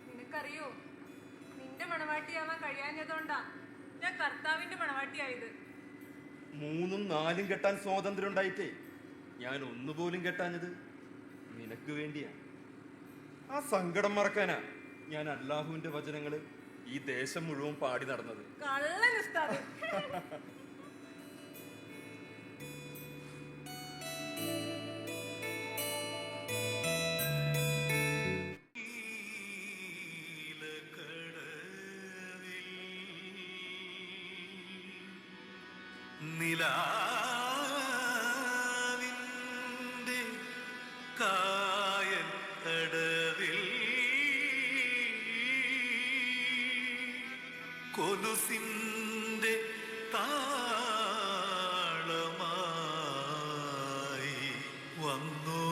നിനക്കറിയോ, നിന്റെ മണവാട്ടിയാവാൻ കഴിയാഞ്ഞതുകൊണ്ടാ ഞാൻ കർത്താവിന്റെ മണവാട്ടിയായത്. 3ഉം 4ഉം കെട്ടാൻ സ്വാതന്ത്ര്യം ഉണ്ടായിട്ടേ ഞാൻ ഒന്നുപോലും കെട്ടാഞ്ഞത് നിനക്ക് വേണ്ടിയാ. ആ സങ്കടം മറക്കാനാ ഞാൻ അല്ലാഹുവിന്റെ വചനങ്ങള് ഈ ദേശം മുഴുവൻ പാടി നടന്നത്. കള്ളൻ ഉസ്താദ്. നിലാവിന്റെ കായൽ കടവിൽ കൊലുസിന്റെ താളമായി വന്നോ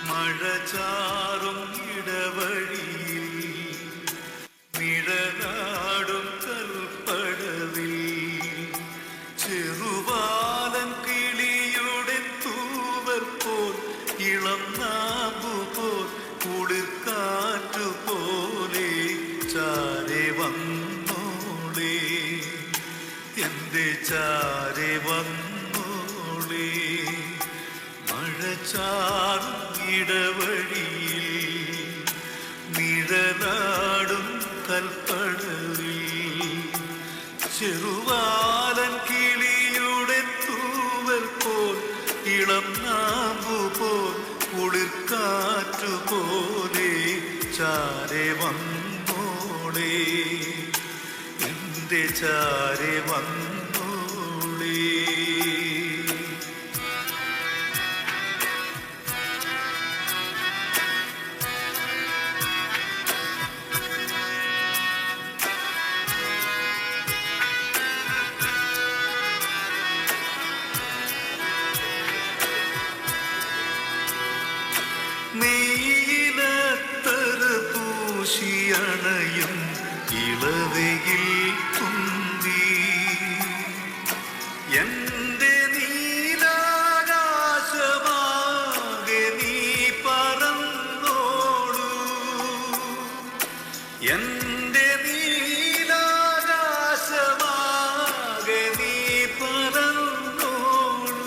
മഴ ചാറും ഇടവഴിയിൽ നിഴലാടും കൽപ്പടവിൽ ചെറുവാലൻ കിളിയുടെ തൂവൽ പോൽ ഇളം നാമ്പു പോൽ കുളിർക്കാറ്റു പോലെ ചാരെ വന്നോളേ എന്റെ ചാരെ വന്നോളേ. മഴ ചാറും ഇടവഴിയിൽ നിഴലാടും കൽപ്പടവിൽ ചെറുവാലൻ കിളിയുടെ തൂവൽ പോൽ ഇളം നാമ്പു പോൽ കുളിർക്ക കുളിർക്കാറ്റുപോലെ ചാരെ വന്നോളേ എന്റെ ചാരെ വന്നോളേ. നീലത്തറ് പൂശിയണയും ഇളവയിൽ തുമ്പി എന്റെ നീലാകാശമാകെ നീ പറന്നോളൂ എന്റെ നീലാകാശമാകെ നീ പറന്നോളൂ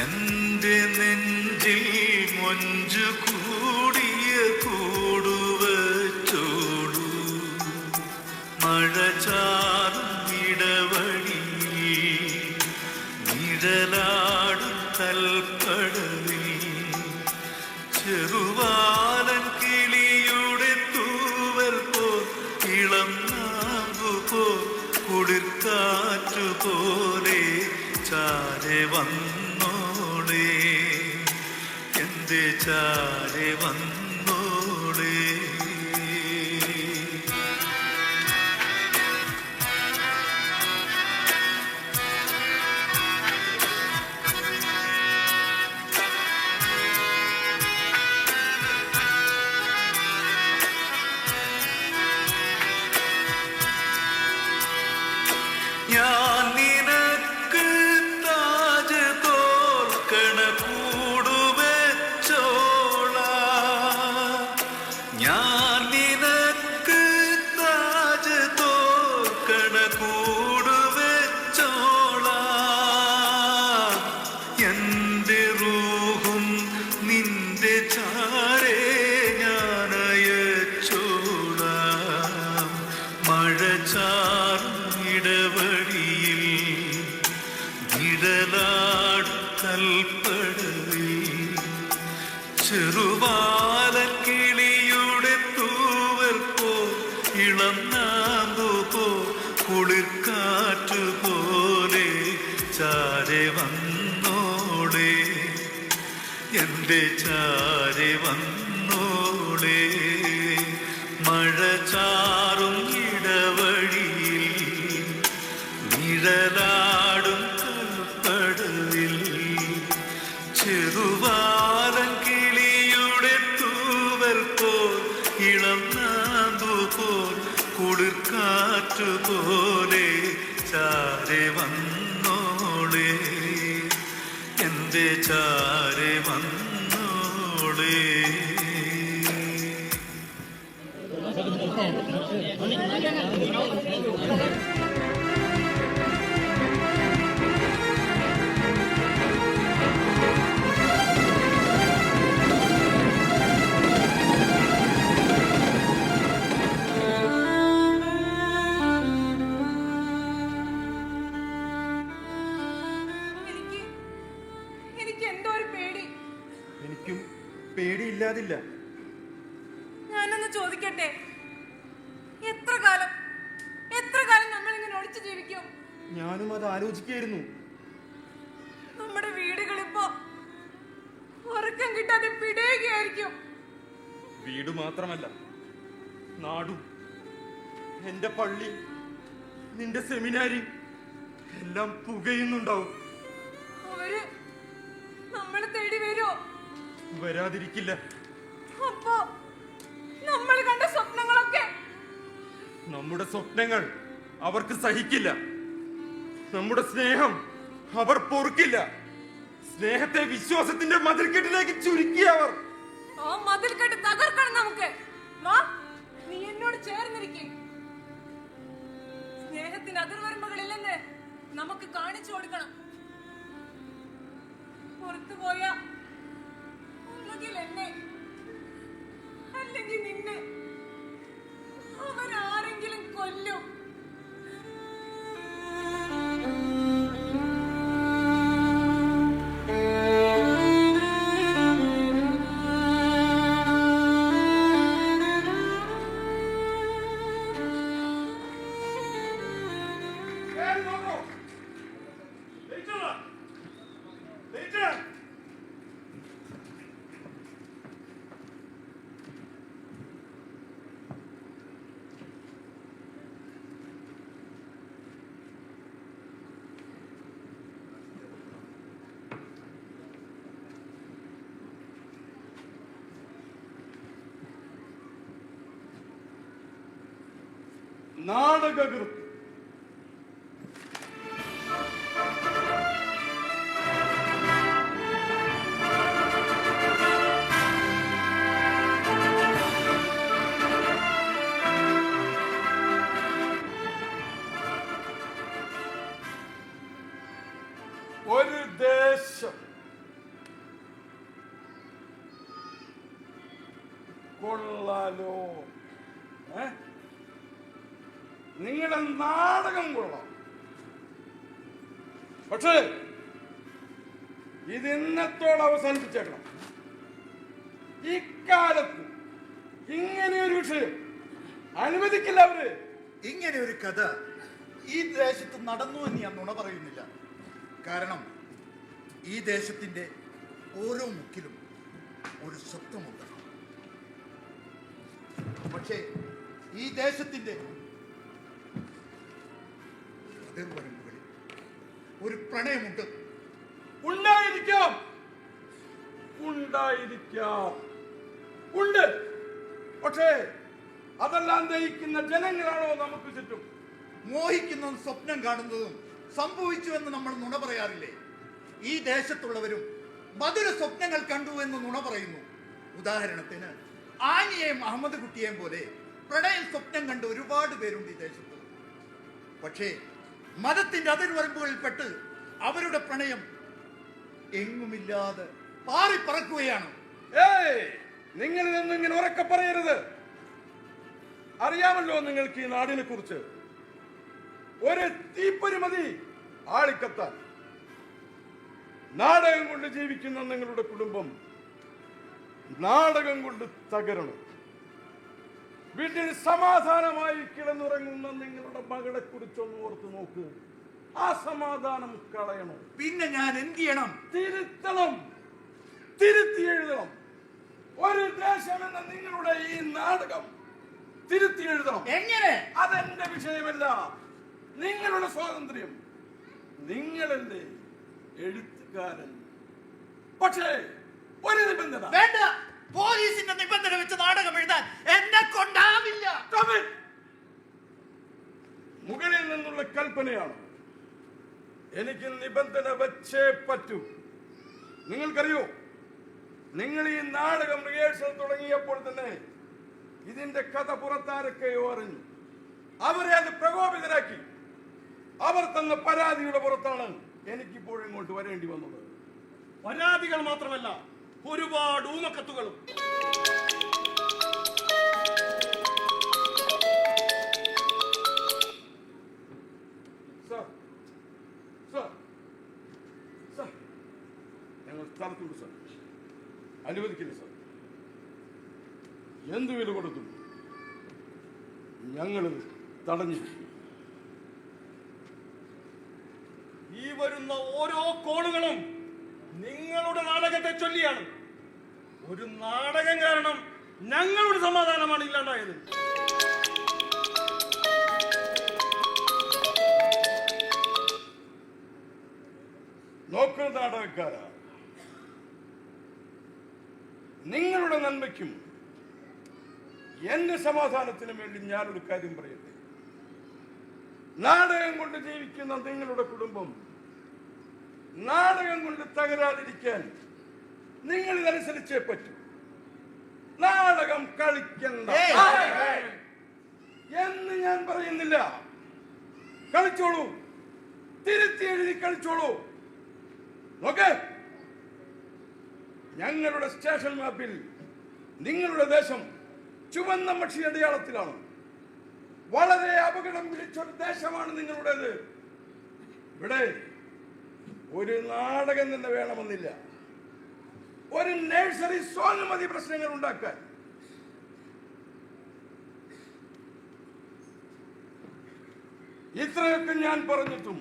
എന്റെ നെഞ്ചിൽ മൊഞ്ചു കൂടിയ കൂടുവച്ചോളൂ മഴ ചാറും ഇടവഴി നിഴലാടും കൽപ്പടവിൽ ചെറുവാലൻ കിളിയുടെ തൂവൽ പോൽ ഇളം നാമ്പു പോൽ കുളിർക്കാറ്റുപോലെ ചാരെ വന്നോളേ എന്റെ ചാരെ വന്നോളേ. ഞാൻ നിനക്ക് താജ് തോൽക്കണ കൂടുവച്ചോളാം ഞാൻ നിനക്ക് താജ് തോൽക്കണ കൂടുവച്ചോളാം എന്റെ റൂഹും നിന്റെ ചാരേ ഞാനയച്ചോളാം മഴ ചാറും ഇടവഴിയിൽ നിഴലാടും കൽപ്പടവിൽ ചെറുവാലൻ കിളിയുടെ തൂവൽ പോൽ ഇളം നാമ്പു പോൽ കുളിർക്കാറ്റുപോലെ ചാരെ വന്നോളേ എന്റെ ചാരെ വന്നോളേ മഴ ചാറും ഇടവഴിയിൽ നിഴലാടും കൽപ്പടവിൽ ചെറുവാലൻ കിളിയുടെ തൂവൽ പോൽ ഇളം നാമ്പു പോൽ കുളിർക്കാറ്റുപോലെ ചാരെ വന്നോളേ എന്റെ ചാരെ വന്നോളേ. എനിക്ക് എന്തോ ഒരു പേടി. എനിക്കും പേടിയില്ലാതില്ല. ഞാനൊന്ന് ചോദിക്കട്ടെ, എത്ര കാലം നമ്മൾ ഇങ്ങനെ ഒളിച്ചു ജീവിക്കും? ഞാനും അത് ആലോചിക്കായിരുന്നു. നമ്മുടെ വീടുകളിപ്പോ ഉറക്കം കിട്ടാതെ പിടയുകയായിരിക്കും. വീട് മാത്രമല്ല, നാടും എന്റെ പള്ളി നിന്റെ സെമിനാരി എല്ലാം പുകയുന്നുണ്ടാവും. അവര് നമ്മളെ തേടി വരുമോ? വരാതിരിക്കില്ല. അപ്പോ നമ്മൾ കണ്ട സ്വപ്നങ്ങളൊക്കെ? നമ്മുടെ സ്വപ്നങ്ങൾ അവർക്ക് സഹിക്കില്ല. നമ്മുടെ സ്നേഹം അവർ പൊറുക്കില്ല. സ്നേഹത്തെ വിശ്വാസത്തിന്റെ മതിൽക്കെട്ടിലേക്ക് ചുരുക്കി അവർ. ആ മതിൽക്കെട്ട് തകർക്കണം നമുക്ക്. വാ, നീ എന്നോട് ചേർന്നിരിക്കും. സ്നേഹത്തിന് അതിർവരമ്പുകളില്ലെന്ന് നമുക്ക് കാണിച്ചു കൊടുക്കണം. പുറത്തു പോയ ഒന്നുകിൽ എന്നെ അല്ലെങ്കിൽ നിന്നെ അവരാരെങ്കിലും കൊല്ലും. നാടകകൃത്ത്. ഒരു ദേശം കൊള്ളാലോ. നിങ്ങളുടെ നാടകം കൊള്ളാം. പക്ഷേ ഇത് ഇന്നത്തോടെ അവസാനിപ്പിച്ചേക്കണം. ഇക്കാലത്ത് ഇങ്ങനെയൊരു വിഷയം അനുവദിക്കില്ല അവര്. ഇങ്ങനെ ഒരു കഥ ഈ ദേശത്ത് നടന്നു എന്ന് ഞാൻ നുണ പറയുന്നില്ല. കാരണം ഈ ദേശത്തിന്റെ ഓരോ മുക്കിലും ഒരു സ്വത്വമുണ്ട്. പക്ഷേ ഈ ദേശത്തിന്റെ അതിർവരമ്പുകളിൽ ഒരു പ്രണയമുണ്ട്. ഉണ്ടായിരിക്കാം, ഉണ്ടായിരിക്കാം, ഉണ്ട്. പക്ഷേ അതെല്ലാം ദഹിക്കുന്ന ജനങ്ങളാണോ നമുക്ക് ചുറ്റും? മോഹിക്കുന്നതും സ്വപ്നം കാണുന്നതും സംഭവിച്ചുവെന്ന് നമ്മൾ നുണ പറയാറില്ലേ? ഈ ദേശത്തുള്ളവരും മധുര സ്വപ്നങ്ങൾ കണ്ടു എന്ന് നുണ പറയുന്നു. ഉദാഹരണത്തിന് ആനിയെയും അഹമ്മദ് കുട്ടിയെയും പോലെ പ്രണയ സ്വപ്നം കണ്ട ഒരുപാട് പേരുണ്ട് ഈ ദേശത്ത്. പക്ഷേ മതത്തിന്റെ അതിർവരമ്പുകളിൽപ്പെട്ട് അവരുടെ പ്രണയം എങ്ങുമില്ലാതെ പാറിപ്പറക്കുകയാണ്. നിങ്ങൾ ഇതൊന്നും ഇങ്ങനെ ഉറക്കെ പറയരുത്. അറിയാമല്ലോ നിങ്ങൾക്ക് ഈ നാടിനെ കുറിച്ച്. ഒരു തീപ്പൊരി മതി ആളിക്കത്താൻ. നാടകം കൊണ്ട് ജീവിക്കുന്ന നിങ്ങളുടെ കുടുംബം നാടകം കൊണ്ട് തകരണം. വീട്ടിൽ സമാധാനമായി കിടന്നുറങ്ങുന്ന നിങ്ങളുടെ മകളെ കുറിച്ചൊന്ന് ഓർത്ത് നോക്ക്. ആ സമാധാനം കളയണം. പിന്നെ ഞാൻ എന്ത് ചെയ്യണം? തിരുത്തണം, തിരുത്തി എഴുതണം. ഒരു ദേശം എന്ന നിങ്ങളുടെ ഈ നാടകം തിരുത്തി എഴുതണം. എങ്ങനെ? അതെന്റെ വിഷയമല്ല. നിങ്ങളുടെ സ്വാതന്ത്ര്യം. നിങ്ങളല്ലേ എഴുത്തുകാരൻ. പക്ഷേ ഒരു നിബന്ധന. വേണ്ട. പോലീസിന്റെ നിബന്ധന വെച്ച് നാടകം എഴുതാൻ എന്നെ കൊണ്ടാവില്ല. മുകളിൽ നിന്നുള്ള കൽപ്പനയാണ്. എനിക്ക് നിബന്ധന വെച്ചേ പറ്റൂ. നിങ്ങൾക്കറിയോ, നിങ്ങൾ ഈ നാടകം റിഹേഴ്സൽ തുടങ്ങിയപ്പോൾ തന്നെ ഇതിന്റെ കഥ പുറത്താരൊക്കെയോ അറിഞ്ഞു. അവരെ അത് പ്രകോപിതരാക്കി. അവർ തന്ന പരാതിയുടെ പുറത്താണ് എനിക്കിപ്പോൾ ഇങ്ങോട്ട് വരേണ്ടി വന്നത്. പരാതികൾ മാത്രമല്ല, ഒരുപാട് ഊമക്കത്തുകളും. ഞങ്ങൾ സ്ഥലത്തുണ്ട് സാർ. അനുവദിക്കില്ല സാർ. എന്ത് വില കൊടുത്തും ഞങ്ങൾ തടഞ്ഞിരിക്കും. ഈ വരുന്ന ഓരോ കോളുകളും നിങ്ങളുടെ നാടകത്തെ ചൊല്ലിയാണ്. ഒരു നാടകം കാരണം ഞങ്ങളുടെ സമാധാനമാണ് ഇല്ലാണ്ടായത്. നോക്കൂ നാടകക്കാരാ, നിങ്ങളുടെ നന്മയ്ക്കും എന്റെ സമാധാനത്തിനും വേണ്ടി ഞാനൊരു കാര്യം പറയട്ടെ. നാടകം കൊണ്ട് ജീവിക്കുന്ന നിങ്ങളുടെ കുടുംബം നാടകം കൊണ്ട് തകരാതിരിക്കാൻ നിങ്ങൾ ഇതനുസരിച്ചേ പറ്റൂ. നാടകം കളിക്കണ്ട എന്ന് ഞാൻ പറയുന്നില്ല. കളിച്ചോളൂ, തിരുത്തി എഴുതി കളിച്ചോളൂ. നോക്കേ, ഞങ്ങളുടെ സ്റ്റേഷൻ മാപ്പിൽ നിങ്ങളുടെ ദേശം ചുവന്ന മക്ഷി അടയാളത്തിലാണ്. വളരെ അപകടം പിടിച്ചൊരു ദേശമാണ് നിങ്ങളുടേത്. ഇവിടെ ഒരു നാടകം തന്നെ വേണമെന്നില്ല. ഒരു നഴ്സറി സോങ് മതി പ്രശ്നങ്ങൾ ഉണ്ടാക്കാൻ. ഇത്രയൊക്കെ ഞാൻ പറഞ്ഞിട്ടും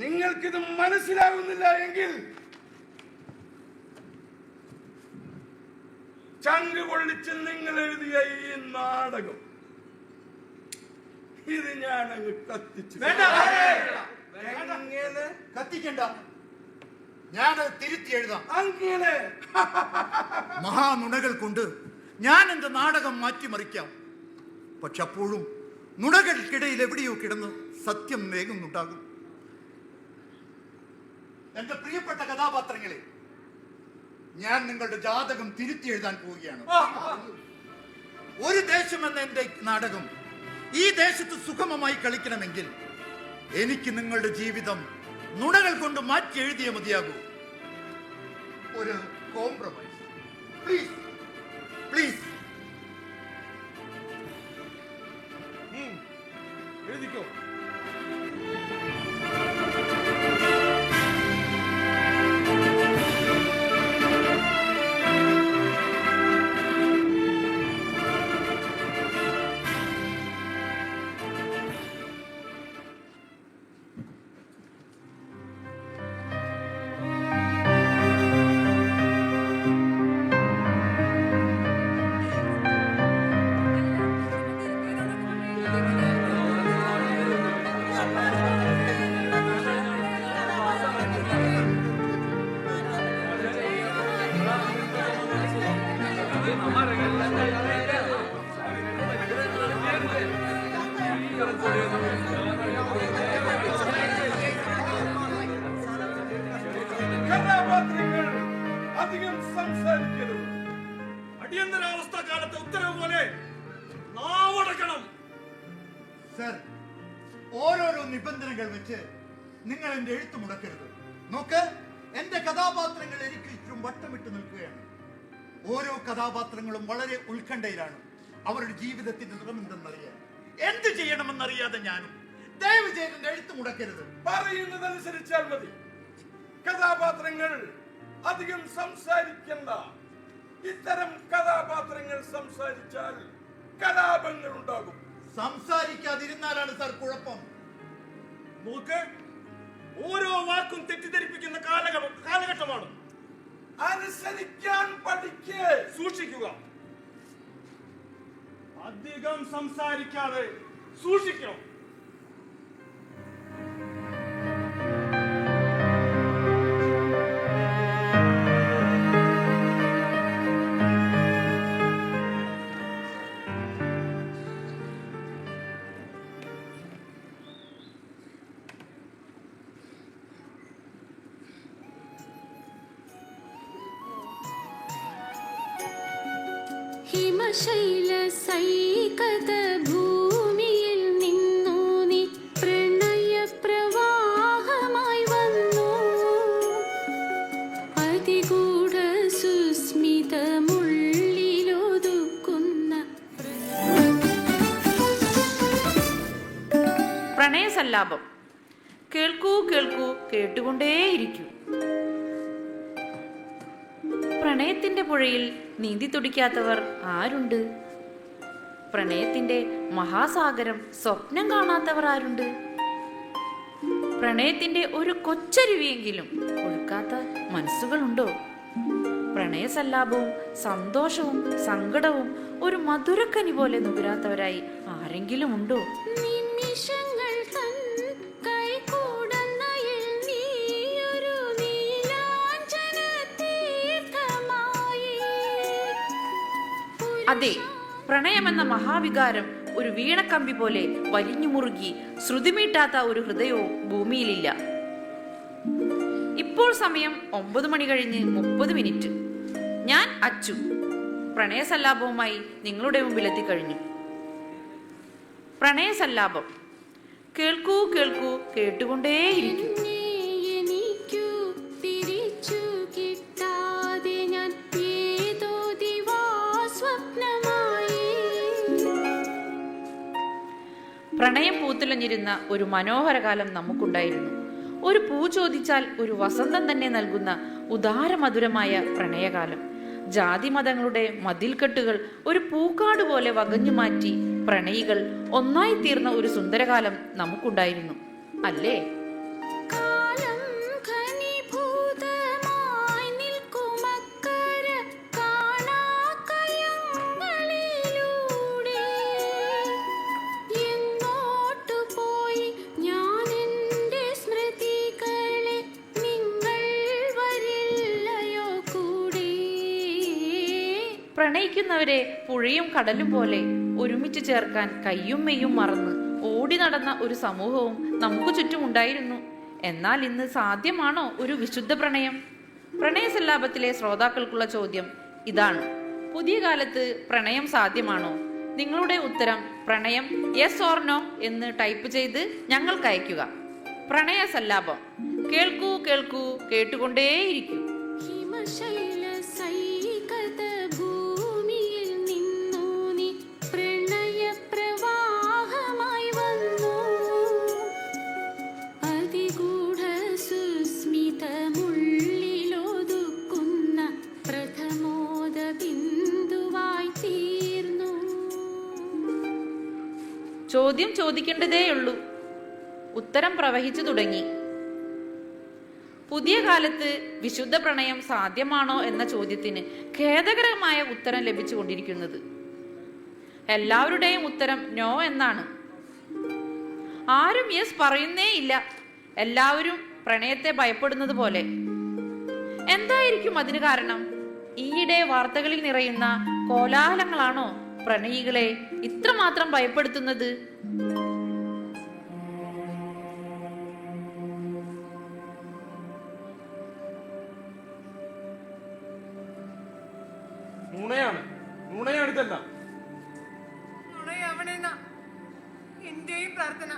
നിങ്ങൾക്കിത് മനസ്സിലാകുന്നില്ല എങ്കിൽ ചങ്ക് കൊള്ളിച്ച് നിങ്ങൾ എഴുതിയ ഈ നാടകം ഇത് ഞാൻ അങ്ങ് കത്തിച്ചു. കത്തിക്കണ്ട, ഞാനത് തിരുത്തി എഴുതാം. അങ്ങനെ മഹാനുണകൾ കൊണ്ട് ഞാൻ എന്റെ നാടകം മാറ്റിമറിക്കാം. പക്ഷെ അപ്പോഴും നുണകൾക്കിടയിൽ എവിടെയോ കിടന്ന് സത്യം വേഗുന്നുണ്ടാകും. എന്റെ പ്രിയപ്പെട്ട കഥാപാത്രങ്ങളെ, ഞാൻ നിങ്ങളുടെ ജാതകം തിരുത്തി എഴുതാൻ പോവുകയാണ്. ഒരു ദേശം എന്ന എന്റെ നാടകം ഈ ദേശത്ത് സുഗമമായി കളിക്കണമെങ്കിൽ എനിക്ക് നിങ്ങളുടെ ജീവിതം നുണകൾ കൊണ്ട് മാറ്റി എഴുതിയേ മതിയാകൂ. ഒരു കോംപ്രമൈസ് പ്ലീസ്, പ്ലീസ്. എഴുതിക്കോ. കഥാപാത്രങ്ങൾ അധികം സംസാരിക്കരുത്. അടിയന്തരാവസ്ഥ കാലത്തെ ഉത്തരവ് പോലെ നാവടക്കണം. സർ, ഓരോരോ നിബന്ധനകൾ വെച്ച് നിങ്ങൾ എന്റെ എഴുത്ത് മുടക്കരുത്. നോക്ക്, എന്റെ കഥാപാത്രങ്ങൾ എനിക്ക് ചുറ്റും വട്ടമിട്ട് നിൽക്കുകയാണ്. ഓരോ കഥാപാത്രങ്ങളും വളരെ ഉത്കണ്ഠയിലാണ്. അവരുടെ ജീവിതത്തിന്റെ നിറമെന്തെന്നറിയാൻ എന്ത് ചെയ്യണമെന്നറിയാതെ ഞാനും. ദയവ് ചെയ്ത് എന്റെ എഴുത്ത് മുടക്കരുത്. പറയുന്നതനുസരിച്ചാൽ മതി. കഥാപാത്രങ്ങൾ അധികം സംസാരിക്കണ്ട. ഇത്തരം കഥാപാത്രങ്ങൾ സംസാരിച്ചാൽ കലാപങ്ങൾ ഉണ്ടാകും. സംസാരിക്കാതിരുന്നാലാണ് സാർ കുഴപ്പം. നോക്ക്, ഓരോ വാക്കും തെറ്റിദ്ധരിപ്പിക്കുന്ന കാലഘട്ടമാണ്. അനുസരിക്കാൻ പഠിക്കേ. സൂക്ഷിക്കുക. അധികം സംസാരിക്കാതെ സൂക്ഷിക്കണം. ഹിമശൈല സൈകത ഭൂമിയിൽ നിന്നു നീ പ്രണയ പ്രവാഹമായി വന്നു. അതിഗൂഢ സുസ്മിതമുള്ളിലൊതുക്കുന്ന പ്രണയസല്ലാപം. കേൾക്കൂ കേൾക്കൂ, കേട്ടുകൊണ്ടേയിരിക്കൂ. പ്രണയത്തിന്റെ പുഴയിൽ നീന്തി തുടിക്കാത്തവർ ആരുണ്ട്? പ്രണയത്തിന്റെ മഹാസാഗരം സ്വപ്നം കാണാത്തവർ ആരുണ്ട്? പ്രണയത്തിന്റെ ഒരു കൊച്ചരുവിയെങ്കിലും ഒഴുക്കാത്ത മനസ്സുകളുണ്ടോ? പ്രണയസല്ലാപവും സന്തോഷവും സങ്കടവും ഒരു മധുരക്കനി പോലെ നുകരാത്തവരായി ആരെങ്കിലും ഉണ്ടോ? നിമിഷങ്ങൾ തൻ കൈകൂടന്നയിൽ നീയൊരു നീലാഞ്ജന തീർത്ഥമായി. അതെ, പ്രണയമെന്ന മഹാവികാരം ഒരു വീണക്കമ്പി പോലെ വലിഞ്ഞു മുറുകി ശ്രുതിമീട്ടാത്ത ഒരു ഹൃദയവും ഭൂമിയിലില്ല. ഇപ്പോൾ സമയം 9:30 ഞാൻ അച്ചു പ്രണയസല്ലാപവുമായി നിങ്ങളുടെ മുമ്പിൽ എത്തിക്കഴിഞ്ഞു. പ്രണയസല്ലാപം. കേൾക്കൂ കേൾക്കൂ, കേട്ടുകൊണ്ടേയിരിക്കും. പ്രണയം പൂത്തുലഞ്ഞിരുന്ന ഒരു മനോഹരകാലം നമുക്കുണ്ടായിരുന്നു. ഒരു പൂ ചോദിച്ചാൽ ഒരു വസന്തം തന്നെ നൽകുന്ന ഉദാരമധുരമായ പ്രണയകാലം. ജാതിമതങ്ങളുടെ മതിൽക്കെട്ടുകൾ ഒരു പൂക്കാട് പോലെ വകഞ്ഞു മാറ്റി പ്രണയികൾ ഒന്നായി തീർന്ന ഒരു സുന്ദരകാലം നമുക്കുണ്ടായിരുന്നു, അല്ലേ? പ്രണയിക്കുന്നവരെ പുഴയും കടലും പോലെ ഒരുമിച്ച് ചേർക്കാൻ കയ്യും മെയ്യും മറന്ന് ഓടി നടന്ന ഒരു സമൂഹവും നമുക്ക് ചുറ്റുമുണ്ടായിരുന്നു. എന്നാൽ ഇന്ന് സാധ്യമാണോ ഒരു വിശുദ്ധ പ്രണയം? പ്രണയസല്ലാപത്തിലെ ശ്രോതാക്കൾക്കുള്ള ചോദ്യം ഇതാണ്. പുതിയ കാലത്ത് പ്രണയം സാധ്യമാണോ? നിങ്ങളുടെ ഉത്തരം പ്രണയം യെസ് ഓർ നോ എന്ന് ടൈപ്പ് ചെയ്ത് ഞങ്ങൾക്ക് അയയ്ക്കുക. പ്രണയ സല്ലാപം കേൾക്കൂ കേൾക്കൂ, കേട്ടുകൊണ്ടേയിരിക്കൂ. ഹിമശൈല സൈകത ഭൂമിയിൽ നിന്നു നീ പ്രണയ പ്രവാഹമായി വന്നു. അതിഗൂഢ സുസ്മിതമുള്ളിലൊതുക്കുന്ന പ്രഥമോദ ബിന്ദുവായി തീർന്നു. ചോദ്യം ചോദിക്കേണ്ടതേയുള്ളൂ, ഉത്തരം പ്രവഹിച്ചു തുടങ്ങി. പുതിയ കാലത്ത് വിശുദ്ധ പ്രണയം സാധ്യമാണോ എന്ന ചോദ്യത്തിന് ഖേദകരമായ ഉത്തരം ലഭിച്ചുകൊണ്ടിരിക്കുന്നത്. എല്ലാവരുടെയും ഉത്തരം നോ എന്നാണ്. ആരും യെസ് പറയുന്നേ ഇല്ല. എല്ലാവരും പ്രണയത്തെ ഭയപ്പെടുന്നത് പോലെ. എന്തായിരിക്കും അതിന് കാരണം? ഈയിടെ വാർത്തകളിൽ നിറയുന്ന കോലാഹലങ്ങളാണോ പ്രണയികളെ ഇത്രമാത്രം ഭയപ്പെടുത്തുന്നത്? നുണയാണിതെല്ലാം. നുണയാവണേന്നാ എന്റെയും പ്രാർത്ഥന.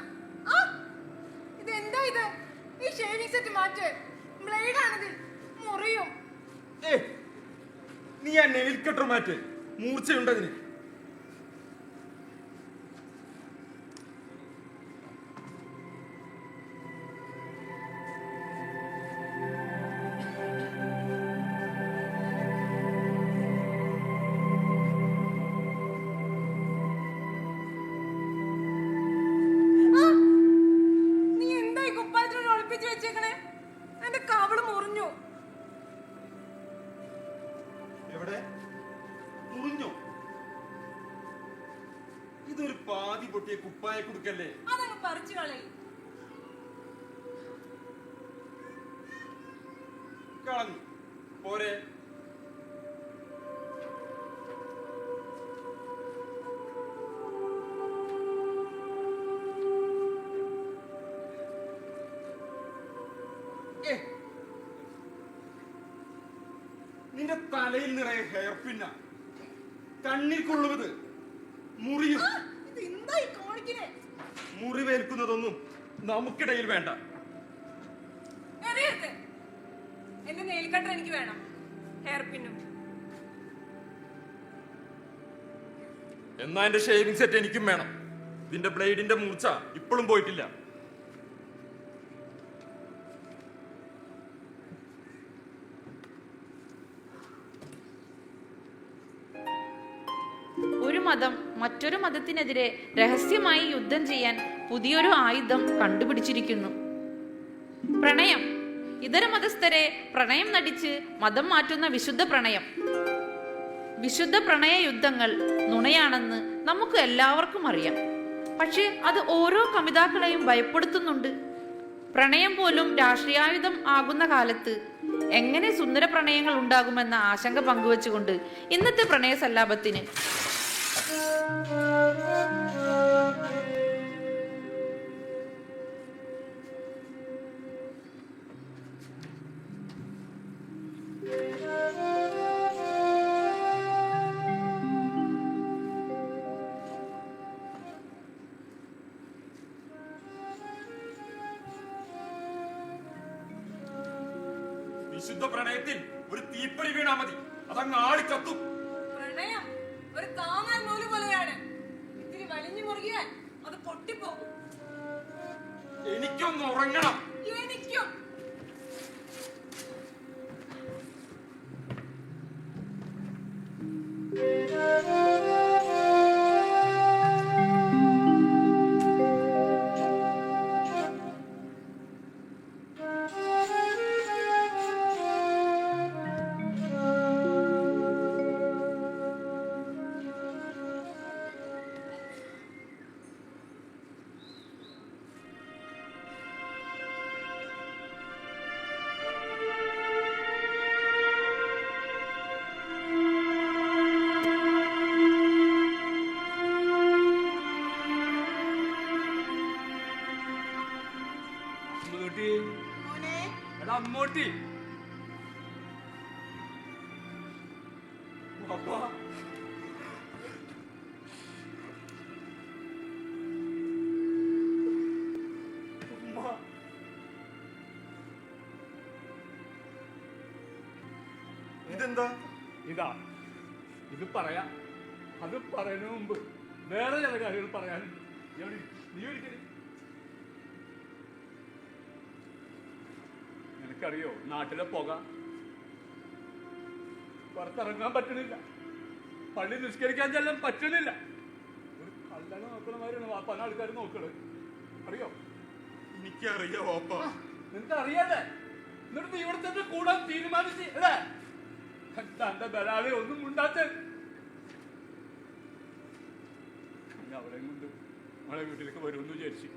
ഇതെന്താ ഇത്? ഈ ഷേവിംഗ് സെറ്റ് മാറ്റ്. ബ്ലേഡാണിത്, മുറിയും. നീ ആ നെയിൽ കട്ടർ മാറ്റ്, മൂർച്ചയുണ്ടതിന്. നീ എന്താ ഈ കുപ്പായത്തിനോട് ഒളിപ്പിച്ച് വെച്ചേക്കണേ? എന്റെ കവള് മുറിഞ്ഞു. എവിടെ മുറിഞ്ഞോ? ഇതൊരു പാതി പൊട്ടിയ കുപ്പായ കുടുക്കല്ലേ? അതങ്ങ് പറിച്ചു കളയും. കളഞ്ഞു പോരെ? നിന്റെ തലയിൽ നിറയെ ഹെയർ പിന്ന, കണ്ണിൽ കൊള്ളുന്നത് മുറിയും. മുറിവേൽക്കുന്നതൊന്നും നമുക്കിടയിൽ വേണ്ട. എന്റെ നെയിൽ കട്ടർ എനിക്ക് വേണം, ഹെയർ പിന്നും. എന്നാ എന്റെ ഷേവിംഗ് സെറ്റ് എനിക്കും വേണം. ഇതിന്റെ ബ്ലേഡിന്റെ മൂർച്ച ഇപ്പോഴും പോയിട്ടില്ല. ഒരു മതം മറ്റൊരു മതത്തിനെതിരെ രഹസ്യമായി യുദ്ധം ചെയ്യാൻ പുതിയൊരു ആയുധം കണ്ടുപിടിച്ചിരിക്കുന്നു. പ്രണയം. ഇതര മതസ്ഥരെ പ്രണയം നടിച്ച് മതം മാറ്റുന്ന വിശുദ്ധ പ്രണയം. വിശുദ്ധ പ്രണയ യുദ്ധങ്ങൾ നുണയാണെന്ന് നമുക്ക് എല്ലാവർക്കും അറിയാം. പക്ഷെ അത് ഓരോ കമിതാക്കളെയും ഭയപ്പെടുത്തുന്നുണ്ട്. പ്രണയം പോലും രാഷ്ട്രീയായുധം ആകുന്ന കാലത്ത് എങ്ങനെ സുന്ദര പ്രണയങ്ങൾ ഉണ്ടാകുമെന്ന ആശങ്ക പങ്കുവെച്ചുകൊണ്ട് ഇന്നത്തെ പ്രണയ സല്ലാപത്തിന് വിശുദ്ധ പ്രണയത്തിൽ ഒരു തീപ്പൊരി വീണാ മതി, അതങ്ങ് ആളിക്കത്തും. പ്രണയം ഒരു താങ്ങാൻ നൂല് പോലെയാണ്. ഇത്തിരി വലിഞ്ഞു മുറുകിയാൽ അത് പൊട്ടിപ്പോകും. എനിക്കൊന്ന് ഉറങ്ങണം. എനിക്കും. കുട്ടി. വാപ്പാ. ഇതെന്താ? ഇതാ ഇത് പറയാം. അത് പറയുന്നതിന് മുമ്പ് വേറെ ചില കാര്യങ്ങൾ പറയാനുണ്ട്. നീ ഒരിക്കലും നിനക്കറിയോ നാട്ടിലെ പുക പുറത്തിറങ്ങാൻ പറ്റണില്ല, പള്ളി നിഷ്കരിക്കാൻ ചെല്ലാൻ പറ്റണില്ല. ഒരു കല്യാണം നോക്കണമാരാണ് വാപ്പാന ആൾക്കാർ നോക്കണത്, അറിയോ? എനിക്കറിയാം വാപ്പ. നിനക്ക് അറിയാതെ എന്നിട്ട് നീ ഇവിടെ തന്നെ കൂടാൻ തീരുമാനിച്ച് അല്ലേ? തന്റെ ബലാളെ ഒന്നും ഉണ്ടാത്ത അവളെ കൊണ്ട് നമ്മളെ വീട്ടിലേക്ക് വരുമെന്ന് വിചാരിച്ചു.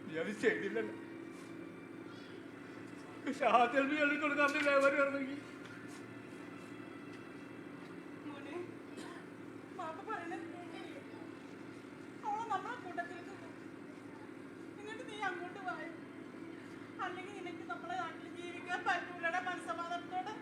നീ അത് ചെയ്തില്ലല്ലോ. ഷാജൽമി എഴുതി കൊടുക്കാൻ ലേവർ ഇറങ്ങി. അങ്ങോട്ട് പോയി അല്ലെങ്കിൽ നിനക്ക് നമ്മളെ നാട്ടിൽ ജീവിക്കാൻ പറ്റൂലടാ മനസ്സമാധാനത്തോടെ.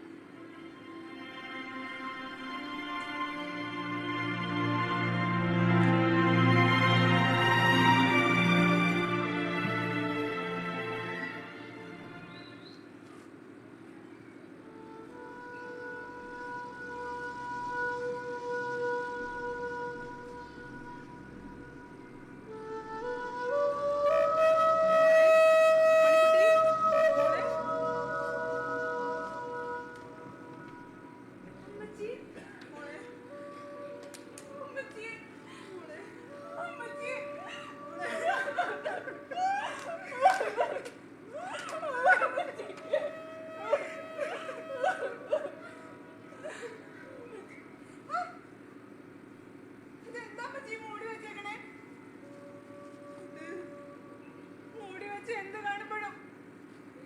എന്ത് കാണുമ്പോഴും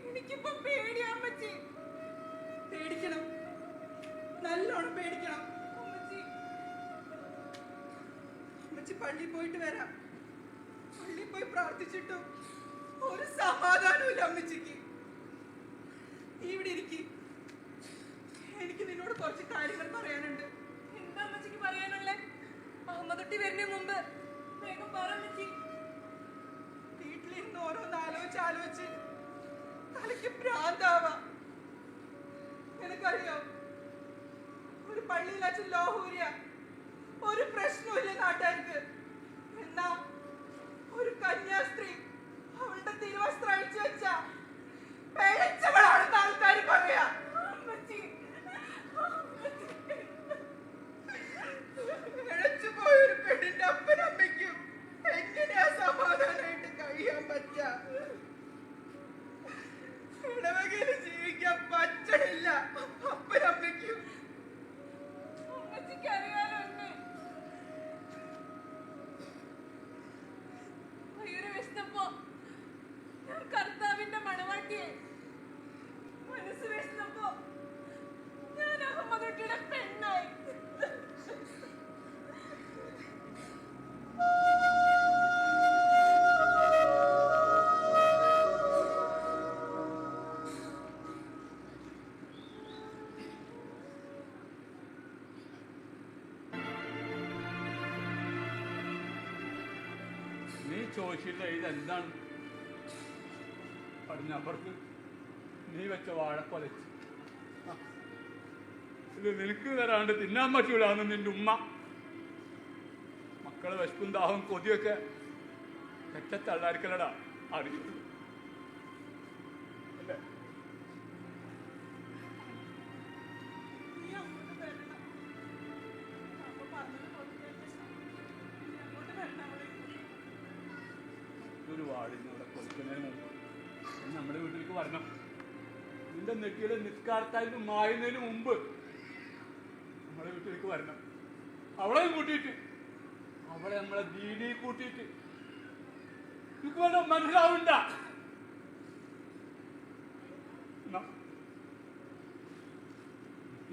എനിക്കിപ്പോ പേടിയാമ്മച്ചി. പേടിക്കണം, നല്ലോണം പേടിക്കണം അമ്മച്ചി. അമ്മച്ചി പള്ളി പോയിട്ട് വരാം. പള്ളി പോയി പ്രാർത്ഥിച്ചിട്ടും ഒരു സമാധാനമില്ല അമ്മച്ചിക്ക്. നീ ഇവിടെ ഇരിക്കി, എനിക്ക് നിന്നോട് കുറച്ച് കാര്യങ്ങൾ പറയാനുണ്ട്. എന്താ അമ്മച്ചിക്ക് പറയാനുള്ളേ? അഹമ്മദുട്ടി വരുന്നതിന് മുമ്പ് വേഗം പറ അമ്മച്ചി. വീട്ടിലിരുന്ന് ഓരോന്ന് ആലോചിച്ച് തലയ്ക്ക് ഭ്രാന്താവാ. നിനക്കറിയോ, ഒരു പള്ളിയിൽ അച്ഛൻ ലോഹൂരിയ, ഒരു പ്രശ്നമില്ല നാട്ടുകാർക്ക്. എന്നാ ഒരു കന്യാസ്ത്രീ അവളുടെ തിരുവസ്ത്രം അഴിച്ചു വെച്ച പിഴച്ചവളാണെന്ന് ആൾക്കാർ പറയാ. പിഴച്ചു പോയൊരു പെണ്ണിന്റെ അപ്പനമ്മയ്ക്കും എങ്ങനെയാ സമാധാനമായിട്ട് കഴിയാൻ പറ്റാ? ഇടവകയിൽ ജീവിക്കാൻ പറ്റണില്ല അപ്പനമ്മയ്ക്കും. അമ്മച്ചിക്കറിയാലോ എന്നെ. വയ്യൊരു വിശന്നപ്പോ ഞാൻ കർത്താവിന്റെ മണവാട്ടിയെ, മനസ്സ് വിശന്നപ്പോ ഞാൻ അഹമ്മദുട്ടിയുടെ പെണ്ണായി. നീ ചോദിച്ചില്ല ഇതെന്താണ്? പടിഞ്ഞപ്പുറത്ത് നീ വെച്ച വാഴക്കൊലച്ച് ഇത് നിനക്ക് തരാണ്ട് തിന്നാൻ പറ്റൂലാന്ന് നിന്റെ ഉമ്മ. മക്കളെ വിശപ്പും ദാഹവും കൊതിയൊക്കെ തെറ്റത്തള്ളായിരിക്കലടാ അറിയുള്ളൂ അല്ലേ? നീ അങ്ങോട്ട് വരണം. അപ്പൊ പറഞ്ഞതുപോലെ നീ അങ്ങോട്ട് വരണം. ഒരു വാടിന് ഇവിടെ കൊലിക്കുന്നതിന് മുമ്പ് നീ നമ്മുടെ വീട്ടിലേക്ക് വരണം. നിന്റെ നെറ്റിയിലെ നിസ്കാരത്തായിട്ട് മായുന്നതിന് മുമ്പ് നമ്മുടെ വീട്ടിലേക്ക് വരണം. അവളെയും കൂട്ടിയിട്ട്, അവളെ നമ്മളെ ദീനിയിൽ കൂട്ടിയിട്ട്. നിനക്ക് വേണ്ട മനസ്സിലാവണ്ട.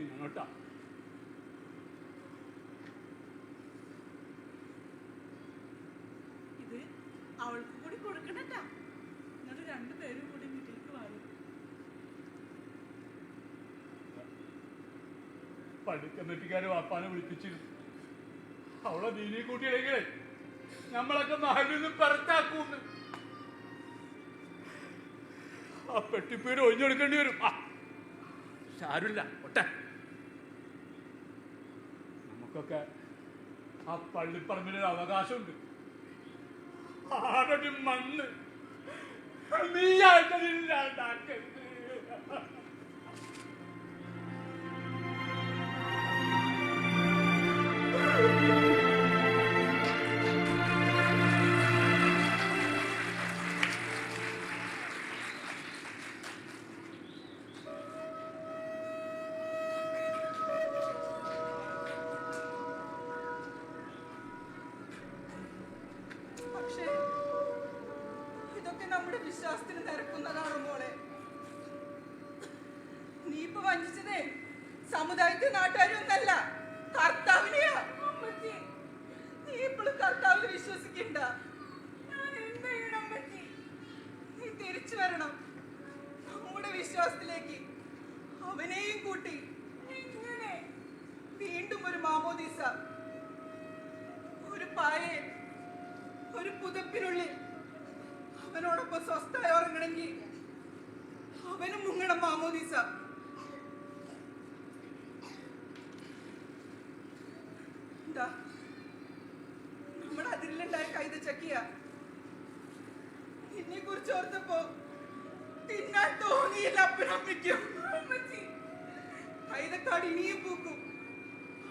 ഞങ്ങോട്ടാ ഇത് അവൾക്ക് കൂടി കൊടുക്കണട്ടാ. നിങ്ങൾ രണ്ടുപേരും കൂടി വീട്ടിലേക്ക് വാഴും. പള്ളി കമ്മിറ്റിക്കാര് വാപ്പാനെ വിളിപ്പിച്ചിരുന്നു. അവളെ ദീനി കൂട്ടിയില്ലെങ്കിലേ നമ്മളൊക്കെ നാട്ടിൽ നിന്ന് പുറത്താക്കൂന്ന്. ആ പെട്ടിപ്പീട് ഒഴിഞ്ഞെടുക്കേണ്ടി വരും. ആരുമില്ല ഒട്ടെ. നമുക്കൊക്കെ ആ പള്ളിപ്പറമ്പിനൊരു അവകാശമുണ്ട്. ആരുടെ മണ്ണ് നീയായിട്ടില്ലാണ്ടാക്കരുത്. പക്ഷേ ഇതൊക്കെ നമ്മുടെ വിശ്വാസത്തിന് നിരക്കുന്നതാണോ മോളെ? നീ ഇപ്പൊ വഞ്ചിച്ചതേ സമുദായത്തെ നാട്ടുകാരും ഒന്നല്ല, കർത്താവിനെയാ. അമ്മച്ചി, നീ ഇപ്പോഴും കർത്താവിൽ വിശ്വസിക്കണ്ട. ഞാൻ എന്ത് ചെയ്യണം അമ്മച്ചി? നീ തിരിച്ചു വരണം നമ്മുടെ വിശ്വാസത്തിലേക്ക്. അവനെയും കൂട്ടി ഇങ്ങനെ വീണ്ടും ഒരു മാമോദീസ, ഒരു പായെ, ഒരു പുതപ്പിനുള്ളിൽ അവനോടൊപ്പം സ്വസ്ഥായി ഉറങ്ങണമെങ്കിൽ അവനും മുങ്ങണം മാമോദീസ. എന്താ നമ്മുടെ അതിരിലുണ്ടായ കൈത ചക്കിയ എന്നെ കുറിച്ച് ഓർത്തപ്പോ തിന്നാൻ തോന്നിയില്ല അപ്പനമ്മയ്ക്കും. കൈതക്കാട് ഇനിയും പൂക്കും.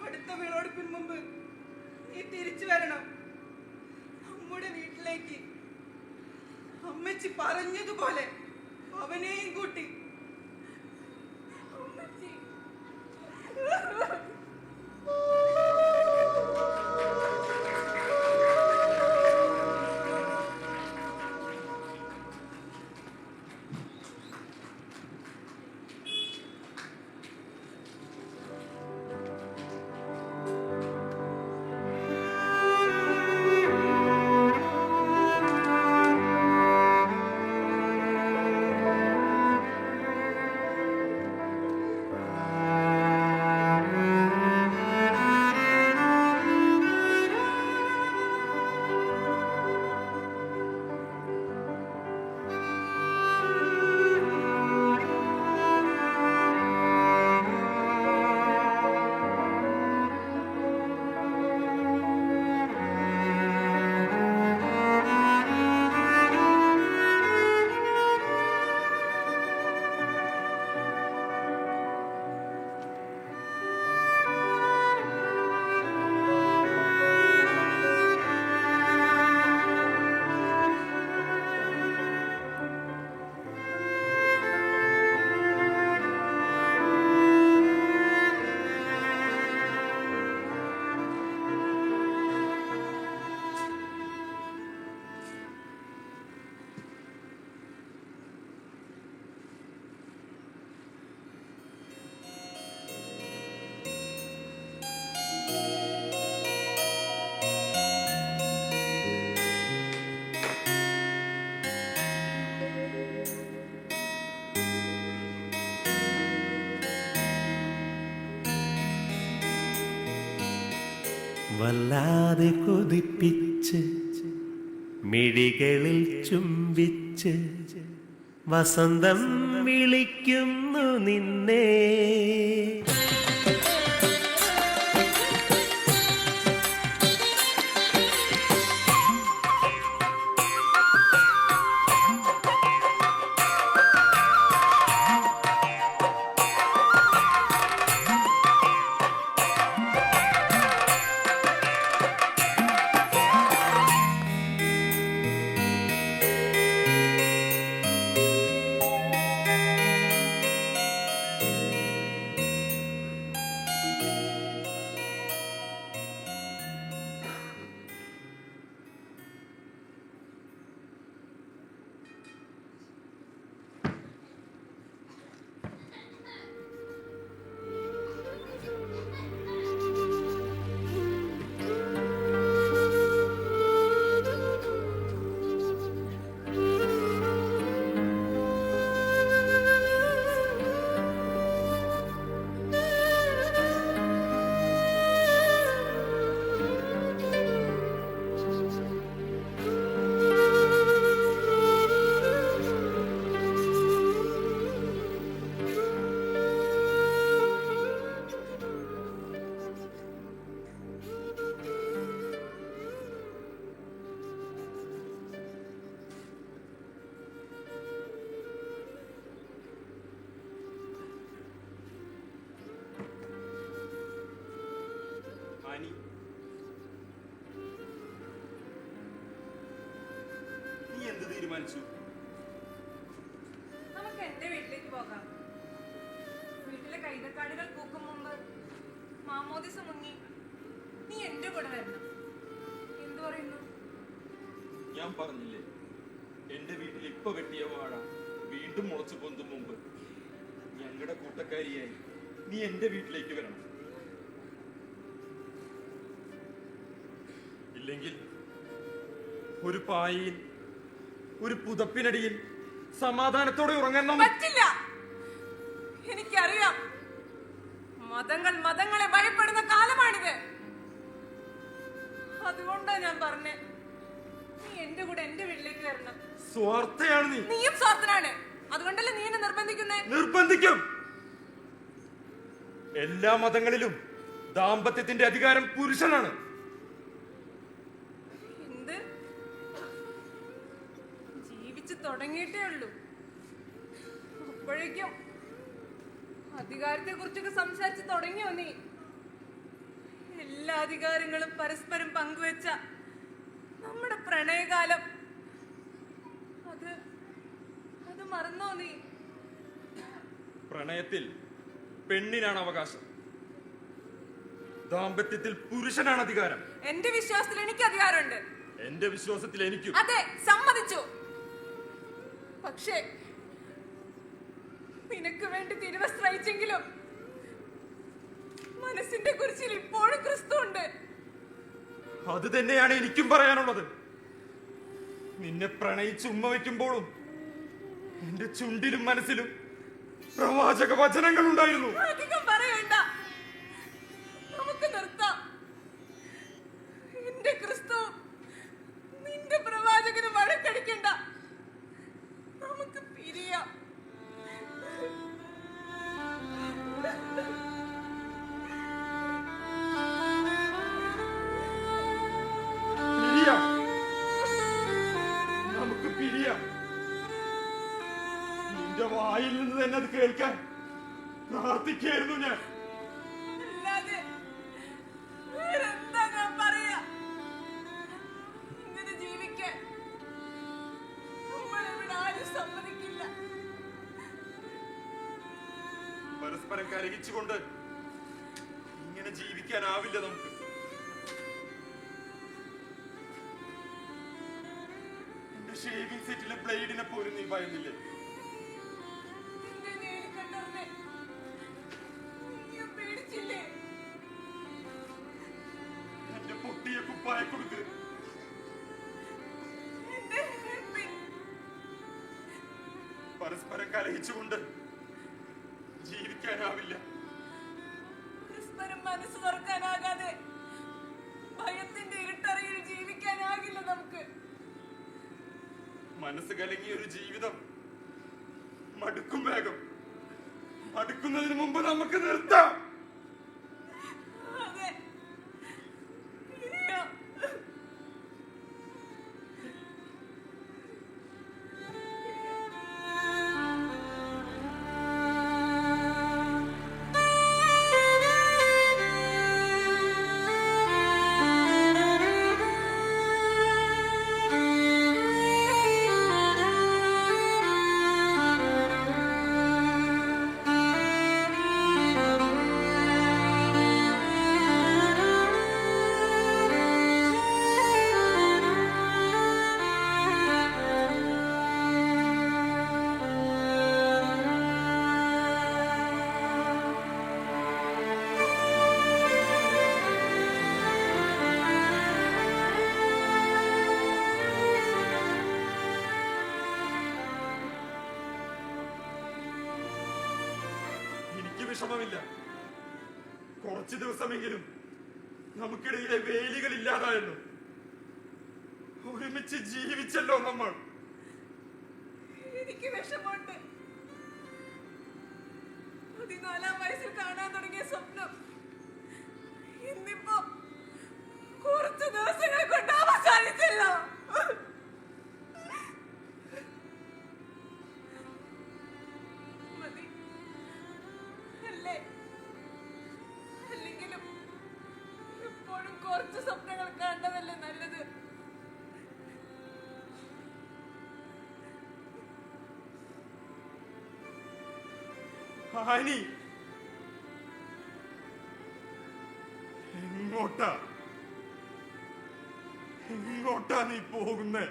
അടുത്ത വിളവെടുപ്പിന് മുമ്പ് നീ തിരിച്ചു വരണം നമ്മുടെ വീട്ടിലേക്ക്. അമ്മച്ചി പറഞ്ഞതുപോലെ അവനെയും കൂട്ടി. അമ്മച്ചി വല്ലാതെ കൊതിപ്പിച്ച് മിഴികളിൽ ചുംബിച്ച് വസന്തം വിളിക്കുന്നു നിന്നെ. ആനി, നീ എന്ത് തീരുമാനിച്ചു? നമുക്ക് എന്റെ വീട്ടിലേക്ക് പോകാം. വീട്ടിലെ കൈതക്കാടുകൾ പൂക്കും മുമ്പ് മാമോദിസ മുങ്ങി നീ എന്റെ കൂടെ വരണം. എന്തു പറയുന്നു? ഞാൻ പറഞ്ഞില്ലേ, എന്റെ വീട്ടിൽ ഇപ്പൊ വെട്ടിയ വാഴ വീണ്ടും മുളച്ചു പൊന്തും മുമ്പ് ഞങ്ങളുടെ കൂട്ടക്കാരിയായി നീ എന്റെ വീട്ടിലേക്ക് വരണം. ഇല്ലെങ്കിൽ ഒരു പായയിൽ, ഒരു പുതപ്പിനടിയിൽ സമാധാനത്തോടെ ഉറങ്ങാൻ പറ്റില്ല. എനിക്കറിയാം, മതങ്ങൾ മതങ്ങളെ ഭയപ്പെടുന്ന കാലമാണിത്. അതുകൊണ്ടാ ഞാൻ പറഞ്ഞേ, നീ എന്റെ കൂടെ എന്റെ വീട്ടിലേക്ക് വരണം. സ്വാർത്ഥയാണ് നീ. നീയും സ്വാർത്ഥനാണ്. അതുകൊണ്ടല്ലേ നീ എന്നെ നിർബന്ധിക്കുന്നേ? നിർബന്ധിക്കും. എല്ലാ മതങ്ങളിലും ദാമ്പത്യത്തിന്റെ അധികാരം പുരുഷനാണ്. എന്ത്? ജീവിച്ചു തുടങ്ങിയിട്ടേ ഉള്ളൂ, അപ്പോഴേക്കും അധികാരത്തെ കുറിച്ചൊക്കെ സംസാരിച്ച് തുടങ്ങിയോ നീ? എല്ലാ അധികാരങ്ങളും പരസ്പരം പങ്കുവെച്ച നമ്മുടെ പ്രണയകാലം അത് മറന്നോ നീ? പ്രണയത്തിൽ പെണ്ണിനാണ് അവകാശം, ദാമ്പത്യത്തിൽ പുരുഷനാണ് അധികാരം. എന്റെ വിശ്വാസത്തിൽ എനിക്ക് അധികാരമുണ്ട്. എന്റെ വിശ്വാസത്തിൽ എനിക്കും. അതെ, സമ്മതിച്ചു. പക്ഷേ നിനക്ക് വേണ്ടി തിരുവസ്ത്രയിച്ചെങ്കിലും മനസ്സിന്റെ കുറിച്ചിൽ ഇപ്പോഴും ക്രിസ്തു ഉണ്ട്. അത് തന്നെയാണ് എനിക്കും പറയാനുള്ളത്. നിന്നെ പ്രണയിച്ച് ഉമ്മ വയ്ക്കുമ്പോഴും എന്റെ ചുണ്ടിലും മനസ്സിലും പ്രവാചക വചനങ്ങൾ ഉണ്ടായിരുന്നു. അധികം പറയണ്ട, നമുക്ക് നിർത്താം. എന്റെ ക്രിസ്തു നിന്റെ പ്രവാചകന് വഴക്കടിക്കണ്ട, നമുക്ക് പിരിയാം. നമുക്ക് പിരിയാം. നിന്റെ വായിൽ നിന്ന് തന്നെ അത് കേൾക്കാൻ പ്രാർത്ഥിക്കായിരുന്നു ഞാൻ. അല്ലാതെ വേറെന്താ ഞാൻ പറയാ? ഇങ്ങനെ ജീവിക്കാൻ നമ്മളിവിടെ ആരും സമ്മതിക്കില്ല. പരസ്പരം കരകിച്ചുകൊണ്ട് ഇങ്ങനെ ജീവിക്കാനാവില്ല നമുക്ക്. എന്റെ ഷേവിംഗ് സെറ്റിലെ ബ്ലേഡിനെ പോലും നീ ഭയന്നില്ലേ? നിന്റെ നീലക്കണ്ണറിനെ നീ പേടിച്ചില്ലേ? എന്റെ പൊട്ടിയ കുപ്പായ കൊടുക്ക്. എന്റെ ഹെൽപ്പിൻ പരസ്പരം കലഹിച്ചുകൊണ്ട് ജീവിക്കാനാവില്ല. പരസ്പരം മനസ്സ് തുറക്കാനാകാതെ ഭയത്തിന്റെ ഇരുട്ടറയിൽ ജീവിക്കാനാകില്ല നമുക്ക്. മനസ്സ് കലങ്ങിയ ഒരു ജീവിതം മടുക്കും വേഗം. മടുക്കുന്നതിന് മുമ്പ് നമുക്ക് നിർത്താം. അതെ, ഇല്ല. വിഷമമില്ല. കുറച്ചു ദിവസമെങ്കിലും നമുക്കിടയിലെ വേലികൾ ഇല്ലാതായല്ലോ. ഒരുമിച്ച് ജീവിച്ചല്ലോ നമ്മൾ. എനിക്ക് വിഷമമുണ്ട്. 14 വയസ്സിൽ കാണാൻ തുടങ്ങിയ സ്വപ്നം ഇന്നിപ്പോ കുറച്ചു ദിവസങ്ങൾ കൊണ്ട് അവസാനിച്ചല്ലോ. മതി അല്ലേ? അല്ലെങ്കിലും ഇപ്പോ പച്ച സ്വപ്നങ്ങൾ കാണുന്നതല്ലേ നല്ലത്. ആനി, എങ്ങോട്ടാ നീ പോകുന്നേ?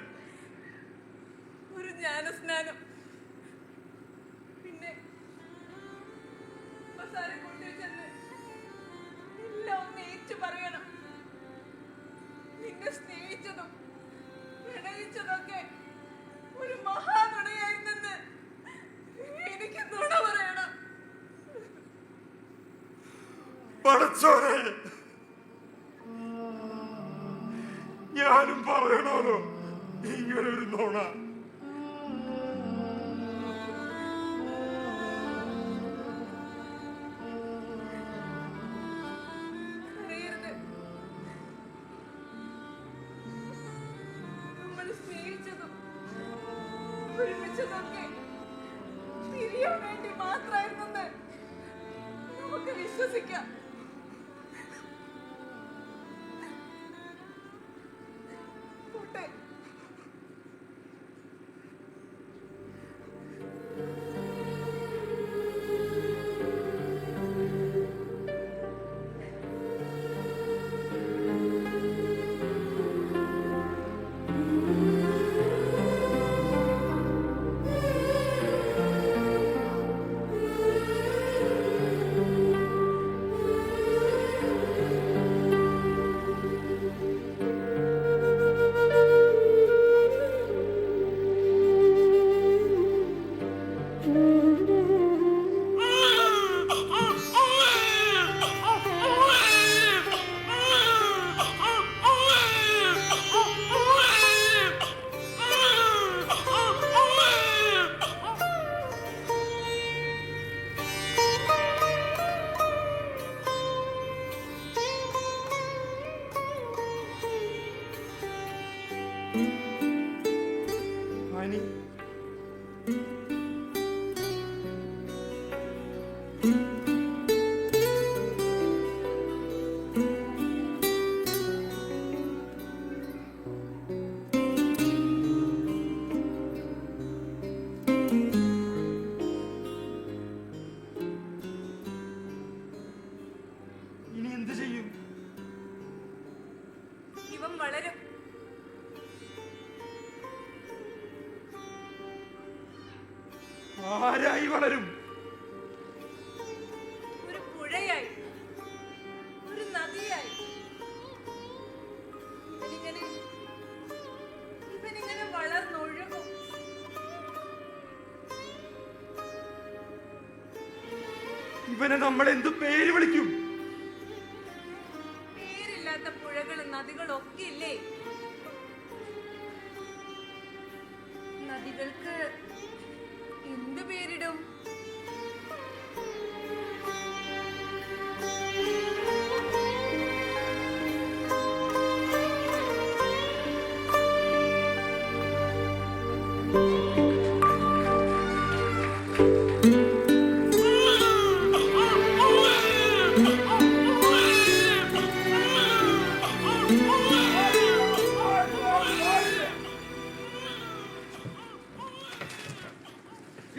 ഒരു ജ്ഞാനസ്നാനം, പിന്നെ കൊണ്ടുപോയി ചെന്ന് എല്ലാം ഒന്ന് ഏറ്റു പറയണം. നിന്നെ സ്നേഹിച്ചതും പ്രണയിച്ചതൊക്കെ ഒരു മഹാനുണയായിരുന്നെന്ന് എനിക്ക് നുണ പറയണം. പടച്ചോനെ, ഞാനും പറയണോലോ ഇങ്ങനൊരു നുണ? നമ്മൾ സ്നേഹിച്ചതും ഒരുമിച്ചതൊക്കെ തിരിയാൻ വേണ്ടി മാത്രമായിരുന്നെന്ന് നമുക്ക് വിശ്വസിക്കാം. പോട്ടെ. ആനി, ഇനി എന്ത് ചെയ്യും? ഇവൻ വളരും. ആരായി വളരും? ഒരു പുഴയായി, ഒരു നദിയായി. ഇവനിങ്ങനെ വളർന്നൊഴുകും. ഇവനെ നമ്മൾ എന്ത് പേര് വിളിക്കും? പേരില്ലാത്ത പുഴകളും നദികളും ഒക്കെ ഇല്ലേ? നദികൾക്ക് എന്ത് പേരിടും?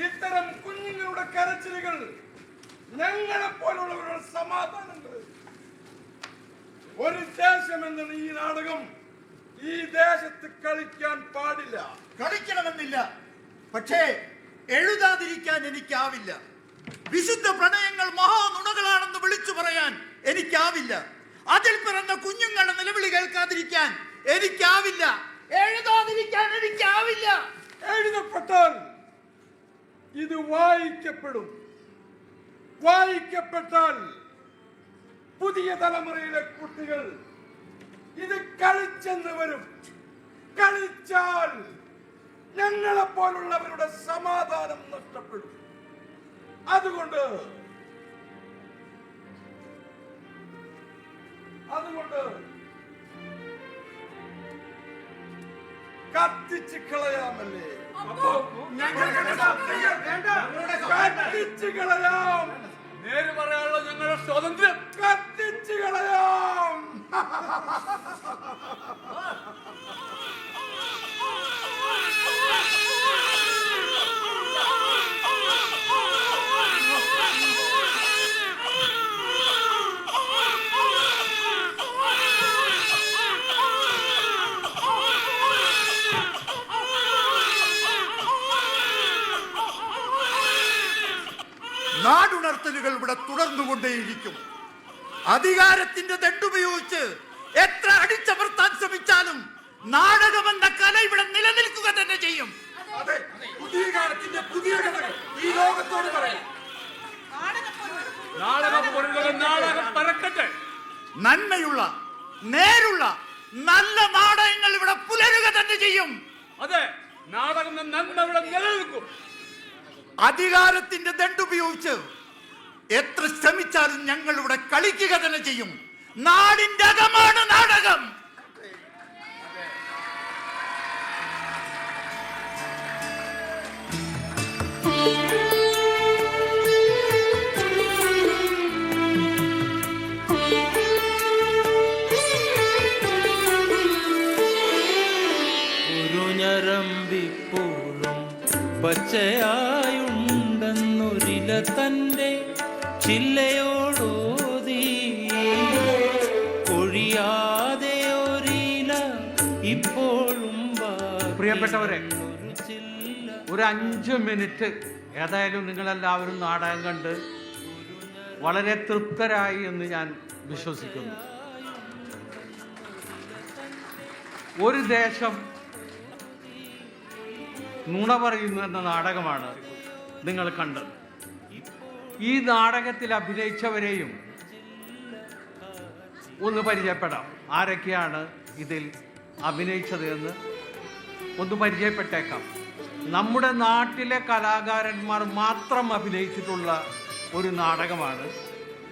ഇത്തരം കുഞ്ഞുങ്ങളുടെ കരച്ചിലുകൾ ഞങ്ങളെ പോലുള്ളവരുടെ സമാധാനങ്ങൾ. ഒരു ദേശമെന്നാണ് ഈ നാടകം. ഈ ദേശത്ത് കളിക്കാൻ പാടില്ല. കളിക്കണമെന്നില്ല, പക്ഷേ എഴുതാതിരിക്കാൻ എനിക്കാവില്ല. വിശുദ്ധ പ്രണയങ്ങൾ മഹാനുണകളാണെന്ന് വിളിച്ചു പറയാൻ എനിക്കാവില്ല. അതിൽ പിറന്ന കുഞ്ഞുങ്ങളുടെ നിലവിളി കേൾക്കാതിരിക്കാൻ എനിക്കാവില്ല. എഴുതാതിരിക്കാൻ എനിക്കാവില്ല. എഴുതപ്പെട്ടാൽ ഇത് വായിക്കപ്പെടും. വായിക്കപ്പെട്ടാൽ പുതിയ തലമുറയിലെ കുട്ടികൾ ഇത് കളിച്ചെന്ന് വരും. കളിച്ചാൽ ഞങ്ങളെ പോലുള്ളവരുടെ സമാധാനം നഷ്ടപ്പെടും. അതുകൊണ്ട് കത്തിച്ച് കളയാമല്ലേ? കത്തിച്ച് കളയാം. നേര് പറയാനുള്ള ഞങ്ങളുടെ സ്വാതന്ത്ര്യം കത്തിച്ച് കളയാം. നാടുണർത്തലുകൾ ഇവിടെ തുടർന്നുകൊണ്ടേയിരിക്കും. അധികാരത്തിന്റെ ദണ്ടുപയോഗിച്ച് എത്ര അടിച്ചമർത്താൻ ശ്രമിച്ചാലും നാടകമെന്ന കല ഇവിടെ നിലനിൽക്കുക തന്നെ ചെയ്യും. പുതിയ കാലത്തിന്റെ പുതിയ കഥകൾ ഈ ലോകത്തോട് പറയാം. നന്മയുള്ള നേരുള്ള നല്ല നാടകങ്ങൾ ഇവിടെ പുലരുക തന്നെ ചെയ്യും. അതെ, നാടകം നന്മ ഇവിടെ നിലനിൽക്കും. അധികാരത്തിന്റെ ദണ്ടുപയോഗിച്ച് എത്ര ശ്രമിച്ചാലും ഞങ്ങൾ ഇവിടെ കളിക്കുക തന്നെ ചെയ്യും. നാടിന്റെ അകമാണ് നാടകം. ഒരു ഞരമ്പിപ്പോഴും പച്ചയായുണ്ടെന്നൊരില തന്റെ ചില്ലയോടോതി ഒഴിയാതെ ഒരില ഇപ്പോഴും. പ്രിയപ്പെട്ടവരെ, ഒരു 5 മിനിറ്റ് ഏതായാലും നിങ്ങളെല്ലാവരും നാടകം കണ്ട് വളരെ തൃപ്തരായി എന്ന് ഞാൻ വിശ്വസിക്കുന്നു. ഒരു ദേശം നുണ പറയുന്നു എന്ന നാടകമാണ് നിങ്ങൾ കണ്ടത്. ഈ നാടകത്തിൽ അഭിനയിച്ചവരെയും ഒന്ന് പരിചയപ്പെടാം. ആരൊക്കെയാണ് ഇതിൽ അഭിനയിച്ചത് എന്ന് ഒന്ന് പരിചയപ്പെട്ടേക്കാം. നമ്മുടെ നാട്ടിലെ കലാകാരന്മാർ മാത്രം അഭിനയിച്ചിട്ടുള്ള ഒരു നാടകമാണ്.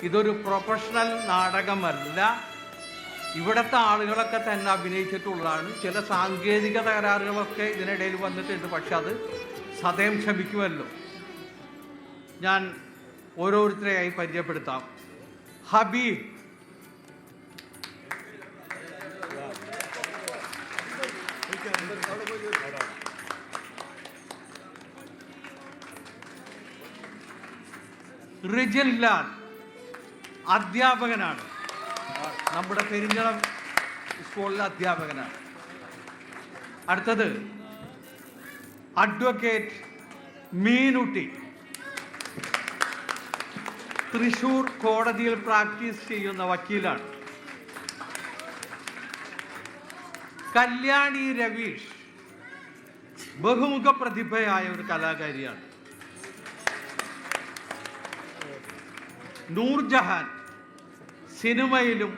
ഇതൊരു പ്രൊഫഷണൽ നാടകമല്ല. ഇവിടുത്തെ ആളുകളൊക്കെ തന്നെ അഭിനയിച്ചിട്ടുള്ളതാണ്. ചില സാങ്കേതിക തകരാറുകളൊക്കെ ഇതിനിടയിൽ വന്നിട്ടുണ്ട്. പക്ഷെ അത് സദയം ക്ഷമിക്കുമല്ലോ. ഞാൻ ഓരോരുത്തരെയായി പരിചയപ്പെടുത്താം. ഹബീബ്, റിജിൽ ലാൽ അധ്യാപകനാണ്. നമ്മുടെ പെരിഞ്ഞളം സ്കൂളിലെ അധ്യാപകനാണ്. അടുത്തത് അഡ്വക്കേറ്റ് മീനുട്ടി, തൃശൂർ കോടതിയിൽ പ്രാക്ടീസ് ചെയ്യുന്ന വക്കീലാണ്. കല്യാണി രവീഷ് ബഹുമുഖ പ്രതിഭയായ ഒരു കലാകാരിയാണ്. നൂർജഹാൻ സിനിമയിലും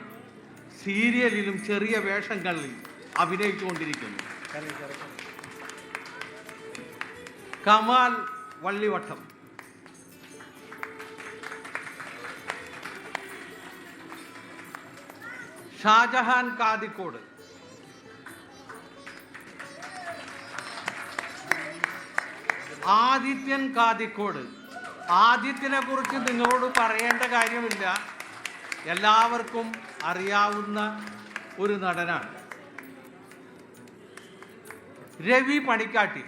സീരിയലിലും ചെറിയ വേഷങ്ങളിൽ അഭിനയിച്ചുകൊണ്ടിരിക്കുന്നു. കമാൽ വള്ളിവട്ടം, ഷാജഹാൻ കാദിക്കോട്, ആദിത്യൻ കാദിക്കോട്. ആദിത്യനെ കുറിച്ച് നിങ്ങളോട് പറയേണ്ട കാര്യമില്ല, എല്ലാവർക്കും അറിയാവുന്ന ഒരു നടനാണ്. രവി പണിക്കാട്ടി,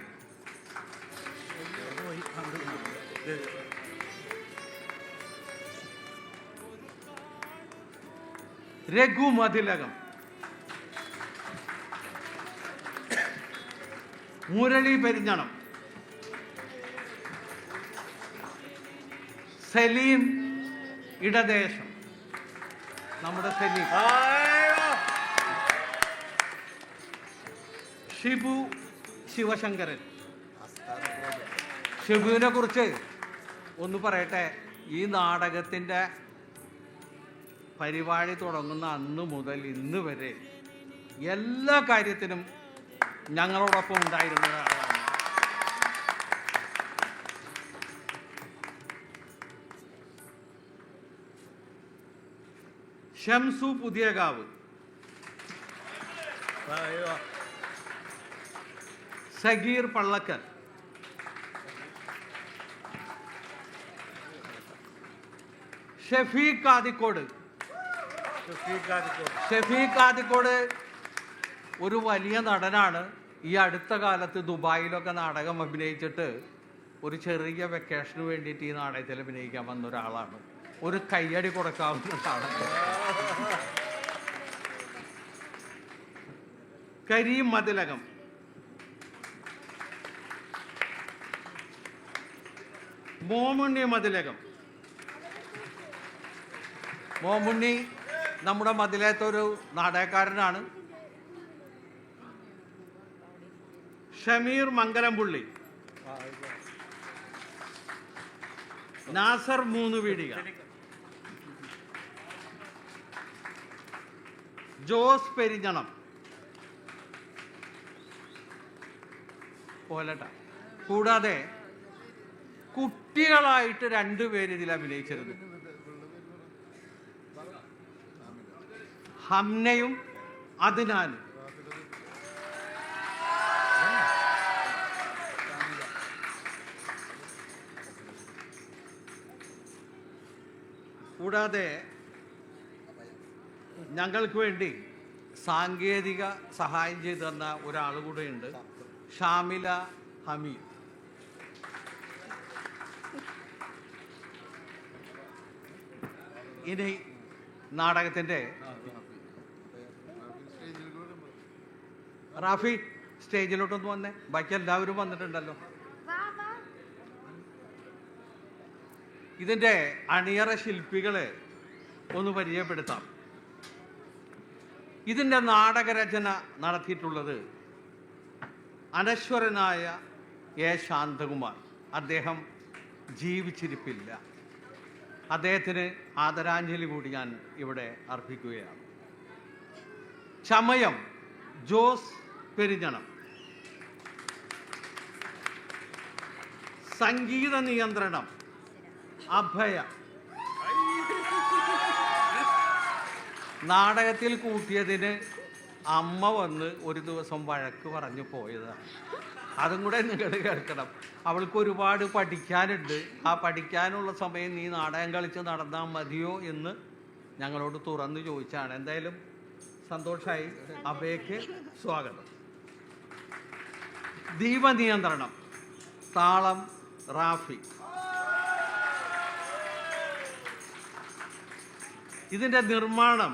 രഘു മതിലകം, മുരളി പെരിഞ്ഞണം, സലീം ഇടദേശം, നമ്മുടെ സലീം, ഷിബു ശിവശങ്കരൻ. ഷിബുവിനെ കുറിച്ച് ഒന്ന് പറയട്ടെ. ഈ നാടകത്തിൻ്റെ പരിപാടി തുടങ്ങുന്ന അന്ന് മുതൽ ഇന്ന് വരെ എല്ലാ കാര്യത്തിനും ഞങ്ങളോടൊപ്പം ഉണ്ടായിരുന്ന ഒരാളാണ്. ഷംസു പുതിയകാവ്, സഗീർ പള്ളക്കൽ, ഷഫീഖ് കാദിക്കോട്, ഷെഫീഖ് ആദിക്കോട് ഒരു വലിയ നടനാണ്. ഈ അടുത്ത കാലത്ത് ദുബായിലൊക്കെ നാടകം അഭിനയിച്ചിട്ട് ഒരു ചെറിയ വെക്കേഷന് വേണ്ടിയിട്ട് ഈ നാടകത്തിൽ അഭിനയിക്കാൻ വന്ന ഒരാളാണ്. ഒരു കയ്യടി കൊടുക്കാവുന്ന നാടകം. കരീം മതിലകം. മോമുണ്ണി മതിലകം. മോമുണ്ണി നമ്മുടെ മതിലത്തെ ഒരു നാടകക്കാരനാണ്. ഷമീർ മംഗലംപുള്ളി. നാസർ മൂന്ന് വീടിക. ജോസ് പെരിഞ്ഞണം. പോലട്ട. കൂടാതെ കുട്ടികളായിട്ട് രണ്ടുപേര് ഇതിൽ അഭിനയിച്ചിരുന്നു. ഹംനയും അദ്നാനും. കൂടാതെ ഞങ്ങൾക്ക് വേണ്ടി സാങ്കേതിക സഹായം ചെയ്തു തന്ന ഒരാൾ കൂടെയുണ്ട്, ഷാമില ഹമീദ്. ഇനി നാടകത്തിൻ്റെ റാഫി സ്റ്റേജിലോട്ടൊന്ന് വന്നേ. ബാക്കി എല്ലാവരും വന്നിട്ടുണ്ടല്ലോ. ഇതിൻ്റെ അണിയറ ശില്പികളെ ഒന്ന് പരിചയപ്പെടുത്താം. ഇതിൻ്റെ നാടകരചന നടത്തിയിട്ടുള്ളത് അനശ്വരനായ എ ശാന്തകുമാർ. അദ്ദേഹം ജീവിച്ചിരിപ്പില്ല. അദ്ദേഹത്തിന് ആദരാഞ്ജലി കൂടി ഞാൻ ഇവിടെ അർപ്പിക്കുകയാണ്. ചമയം ജോസ് പെരിഞ്ഞണം. സംഗീത നിയന്ത്രണം അഭയ. നാടകത്തിൽ കൂട്ടിയതിന് അമ്മ വന്ന് ഒരു ദിവസം വഴക്ക് പറഞ്ഞു പോയതാണ്. അതും കൂടെ നിങ്ങൾ കേൾക്കണം. അവൾക്ക് ഒരുപാട് പഠിക്കാനുണ്ട്. ആ പഠിക്കാനുള്ള സമയം നീ നാടകം കളിച്ച് നടന്നാൽ മതിയോ എന്ന് ഞങ്ങളോട് തുറന്നു ചോദിച്ചാണ്. എന്തായാലും സന്തോഷമായി. അഭയക്ക് സ്വാഗതം. ദീപനിയന്ത്രണം താളം റാഫി. ഇതിൻ്റെ നിർമ്മാണം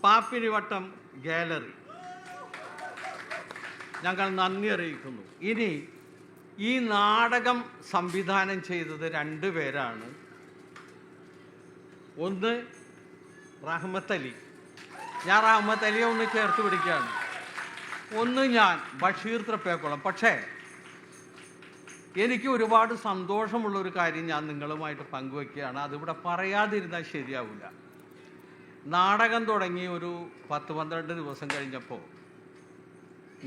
പാപ്പിനിവട്ടം ഗാലറി. ഞങ്ങൾ നന്ദി അറിയിക്കുന്നു. ഇനി ഈ നാടകം സംവിധാനം ചെയ്തത് രണ്ടുപേരാണ്. ഒന്ന് റഹ്മത്ത് അലി. ഞാൻ റഹ്മത്ത് അലിയെ ഒന്ന് ചേർത്ത് പിടിക്കുകയാണ്. ഒന്ന് ഞാൻ ബഷീർ തൃപ്പേക്കുളം. പക്ഷേ എനിക്ക് ഒരുപാട് സന്തോഷമുള്ളൊരു കാര്യം ഞാൻ നിങ്ങളുമായിട്ട് പങ്കുവയ്ക്കുകയാണ്. അതിവിടെ പറയാതിരുന്നാൽ ശരിയാവില്ല. നാടകം തുടങ്ങി ഒരു 10-12 ദിവസം കഴിഞ്ഞപ്പോൾ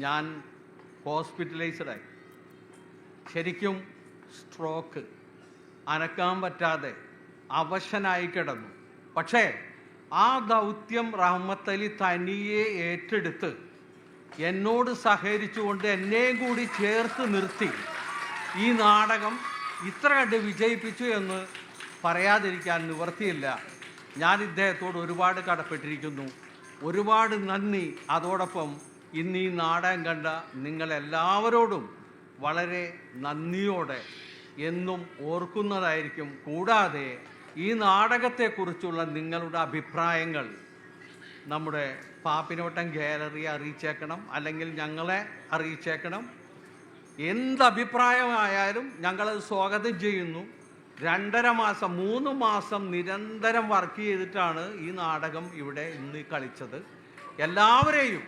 ഞാൻ ഹോസ്പിറ്റലൈസ്ഡായി. ശരിക്കും സ്ട്രോക്ക്, അനക്കാൻ പറ്റാതെ അവശനായി കിടന്നു. പക്ഷേ ആ ദൗത്യം റഹ്മത്ത് അലി തനിയെ ഏറ്റെടുത്ത് എന്നോട് സഹകരിച്ചുകൊണ്ട് എന്നെയും കൂടി ചേർത്ത് നിർത്തി ഈ നാടകം ഇത്ര കണ്ട് വിജയിപ്പിച്ചു എന്ന് പറയാതിരിക്കാൻ നിവർത്തിയില്ല. ഞാൻ ഇദ്ദേഹത്തോട് ഒരുപാട് കടപ്പെട്ടിരിക്കുന്നു. ഒരുപാട് നന്ദി. അതോടൊപ്പം ഇന്ന് ഈ നാടകം കണ്ട നിങ്ങളെല്ലാവരോടും വളരെ നന്ദിയോടെ എന്നും ഓർക്കുന്നതായിരിക്കും. കൂടാതെ ഈ നാടകത്തെക്കുറിച്ചുള്ള നിങ്ങളുടെ അഭിപ്രായങ്ങൾ നമ്മുടെ പാപ്പിനോട്ടം ഗാലറിയെ അറിയിച്ചേക്കണം, അല്ലെങ്കിൽ ഞങ്ങളെ അറിയിച്ചേക്കണം. എന്തഭിപ്രായമായാലും ഞങ്ങളത് സ്വാഗതം ചെയ്യുന്നു. 2.5 മാസം 3 മാസം നിരന്തരം വർക്ക് ചെയ്തിട്ടാണ് ഈ നാടകം ഇവിടെ ഇന്ന് കളിച്ചത്. എല്ലാവരെയും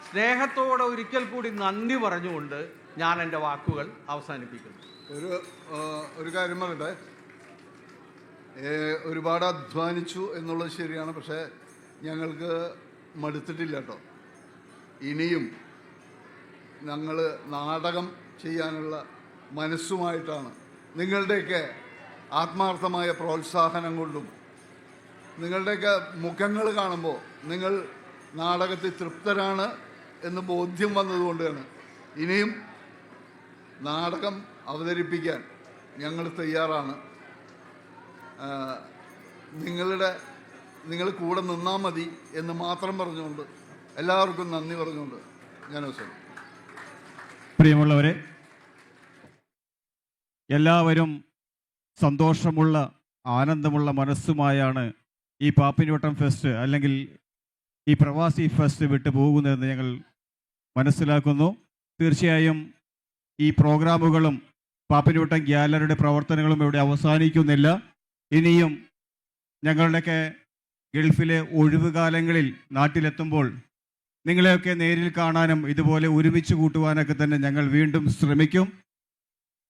സ്നേഹത്തോടെ ഒരിക്കൽ കൂടി നന്ദി പറഞ്ഞുകൊണ്ട് ഞാൻ എൻ്റെ വാക്കുകൾ അവസാനിപ്പിക്കുന്നു. ഒരു കാര്യം പറയട്ടെ. ഒരുപാട് അധ്വാനിച്ചു എന്നുള്ളത് ശരിയാണ്. പക്ഷേ ഞങ്ങൾക്ക് മടുത്തിട്ടില്ല കേട്ടോ. ഇനിയും ഞങ്ങൾ നാടകം ചെയ്യാനുള്ള മനസ്സുമായിട്ടാണ്. നിങ്ങളുടെയൊക്കെ ആത്മാർത്ഥമായ പ്രോത്സാഹനം കൊണ്ടും നിങ്ങളുടെയൊക്കെ മുഖങ്ങൾ കാണുമ്പോൾ നിങ്ങൾ നാടകത്തിൽ തൃപ്തരാണ് എന്ന് ബോധ്യം വന്നതുകൊണ്ടാണ് ഇനിയും നാടകം അവതരിപ്പിക്കാൻ ഞങ്ങൾ തയ്യാറാണ്. നിങ്ങളുടെ നിങ്ങൾ കൂടെ നിന്നാൽ മതി എന്ന് മാത്രം പറഞ്ഞുകൊണ്ട് എല്ലാവർക്കും നന്ദി പറഞ്ഞുകൊണ്ട് ഞാൻ അവസാനം. പ്രിയമുള്ളവരെ, എല്ലാവരും സന്തോഷമുള്ള ആനന്ദമുള്ള മനസ്സുമായാണ് ഈ പാപ്പിനിവട്ടം ഫെസ്റ്റ് അല്ലെങ്കിൽ ഈ പ്രവാസി ഫെസ്റ്റ് വിട്ടു പോകുന്നതെന്ന് ഞങ്ങൾ മനസ്സിലാക്കുന്നു. തീർച്ചയായും ഈ പ്രോഗ്രാമുകളും പാപ്പിനിവട്ടം ഗ്യാലറിയുടെ പ്രവർത്തനങ്ങളും ഇവിടെ അവസാനിക്കുന്നില്ല. ഇനിയും ഞങ്ങളുടെയൊക്കെ ഗൾഫിലെ ഒഴിവുകാലങ്ങളിൽ നാട്ടിലെത്തുമ്പോൾ നിങ്ങളെയൊക്കെ നേരിൽ കാണാനും ഇതുപോലെ ഒരുമിച്ച് കൂട്ടുവാനൊക്കെ തന്നെ ഞങ്ങൾ വീണ്ടും ശ്രമിക്കും.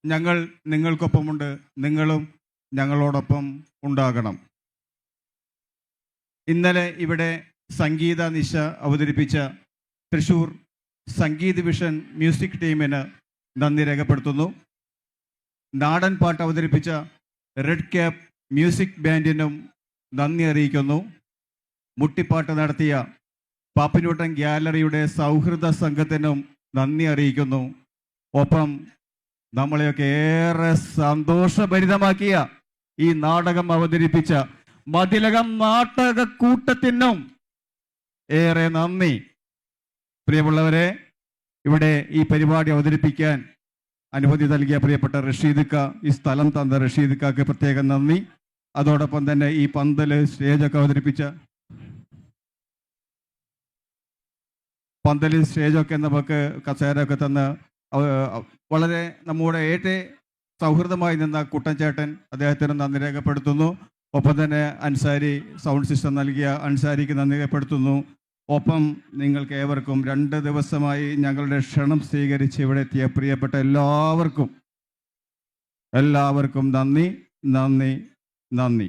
ഞങ്ങൾ നിങ്ങൾക്കൊപ്പമുണ്ട്, നിങ്ങളും ഞങ്ങളോടൊപ്പം ഉണ്ടാകണം. ഇന്നലെ ഇവിടെ സംഗീത നിശ അവതരിപ്പിച്ച തൃശ്ശൂർ സംഗീത് വിഷൻ മ്യൂസിക് ടീമിന് നന്ദി രേഖപ്പെടുത്തുന്നു. നാടൻ പാട്ട് അവതരിപ്പിച്ച റെഡ് ക്യാപ്പ് മ്യൂസിക് ബാൻഡിനും നന്ദി അറിയിക്കുന്നു. മുട്ടിപ്പാട്ട് നടത്തിയ പാപ്പിനിവട്ടം ഗ്യാലറിയുടെ സൗഹൃദ സംഘത്തിനും നന്ദി അറിയിക്കുന്നു. ഒപ്പം നമ്മളെയൊക്കെ ഏറെ സന്തോഷഭരിതമാക്കിയ ഈ നാടകം അവതരിപ്പിച്ച മതിലകം നാടകക്കൂട്ടത്തിനും ഏറെ നന്ദി. പ്രിയമുള്ളവരെ, ഇവിടെ ഈ പരിപാടി അവതരിപ്പിക്കാൻ അനുമതി നൽകിയ പ്രിയപ്പെട്ട റഷീദ്ക്ക, ഈ സ്ഥലം തന്ന റഷീദ്ക്കക്ക് പ്രത്യേകം നന്ദി. അതോടൊപ്പം തന്നെ ഈ പന്തല് സ്റ്റേജൊക്കെ അവതരിപ്പിച്ച സ്റ്റേജൊക്കെ നമുക്ക് കസേരയൊക്കെ തന്ന് വളരെ നമ്മുടെ ഏറ്റവും സൗഹൃദമായി നിന്ന കുട്ടൻചേട്ടൻ, അദ്ദേഹത്തിന് നന്ദി രേഖപ്പെടുത്തുന്നു. ഒപ്പം തന്നെ അൻസാരി സൗണ്ട് സിസ്റ്റം നൽകിയ അൻസാരിക്ക് നന്ദി രേഖപ്പെടുത്തുന്നു. ഒപ്പം നിങ്ങൾക്ക് ഏവർക്കും 2 ദിവസമായി ഞങ്ങളുടെ ക്ഷണം സ്വീകരിച്ച് ഇവിടെ എത്തിയ പ്രിയപ്പെട്ട എല്ലാവർക്കും നന്ദി നന്ദി നന്ദി.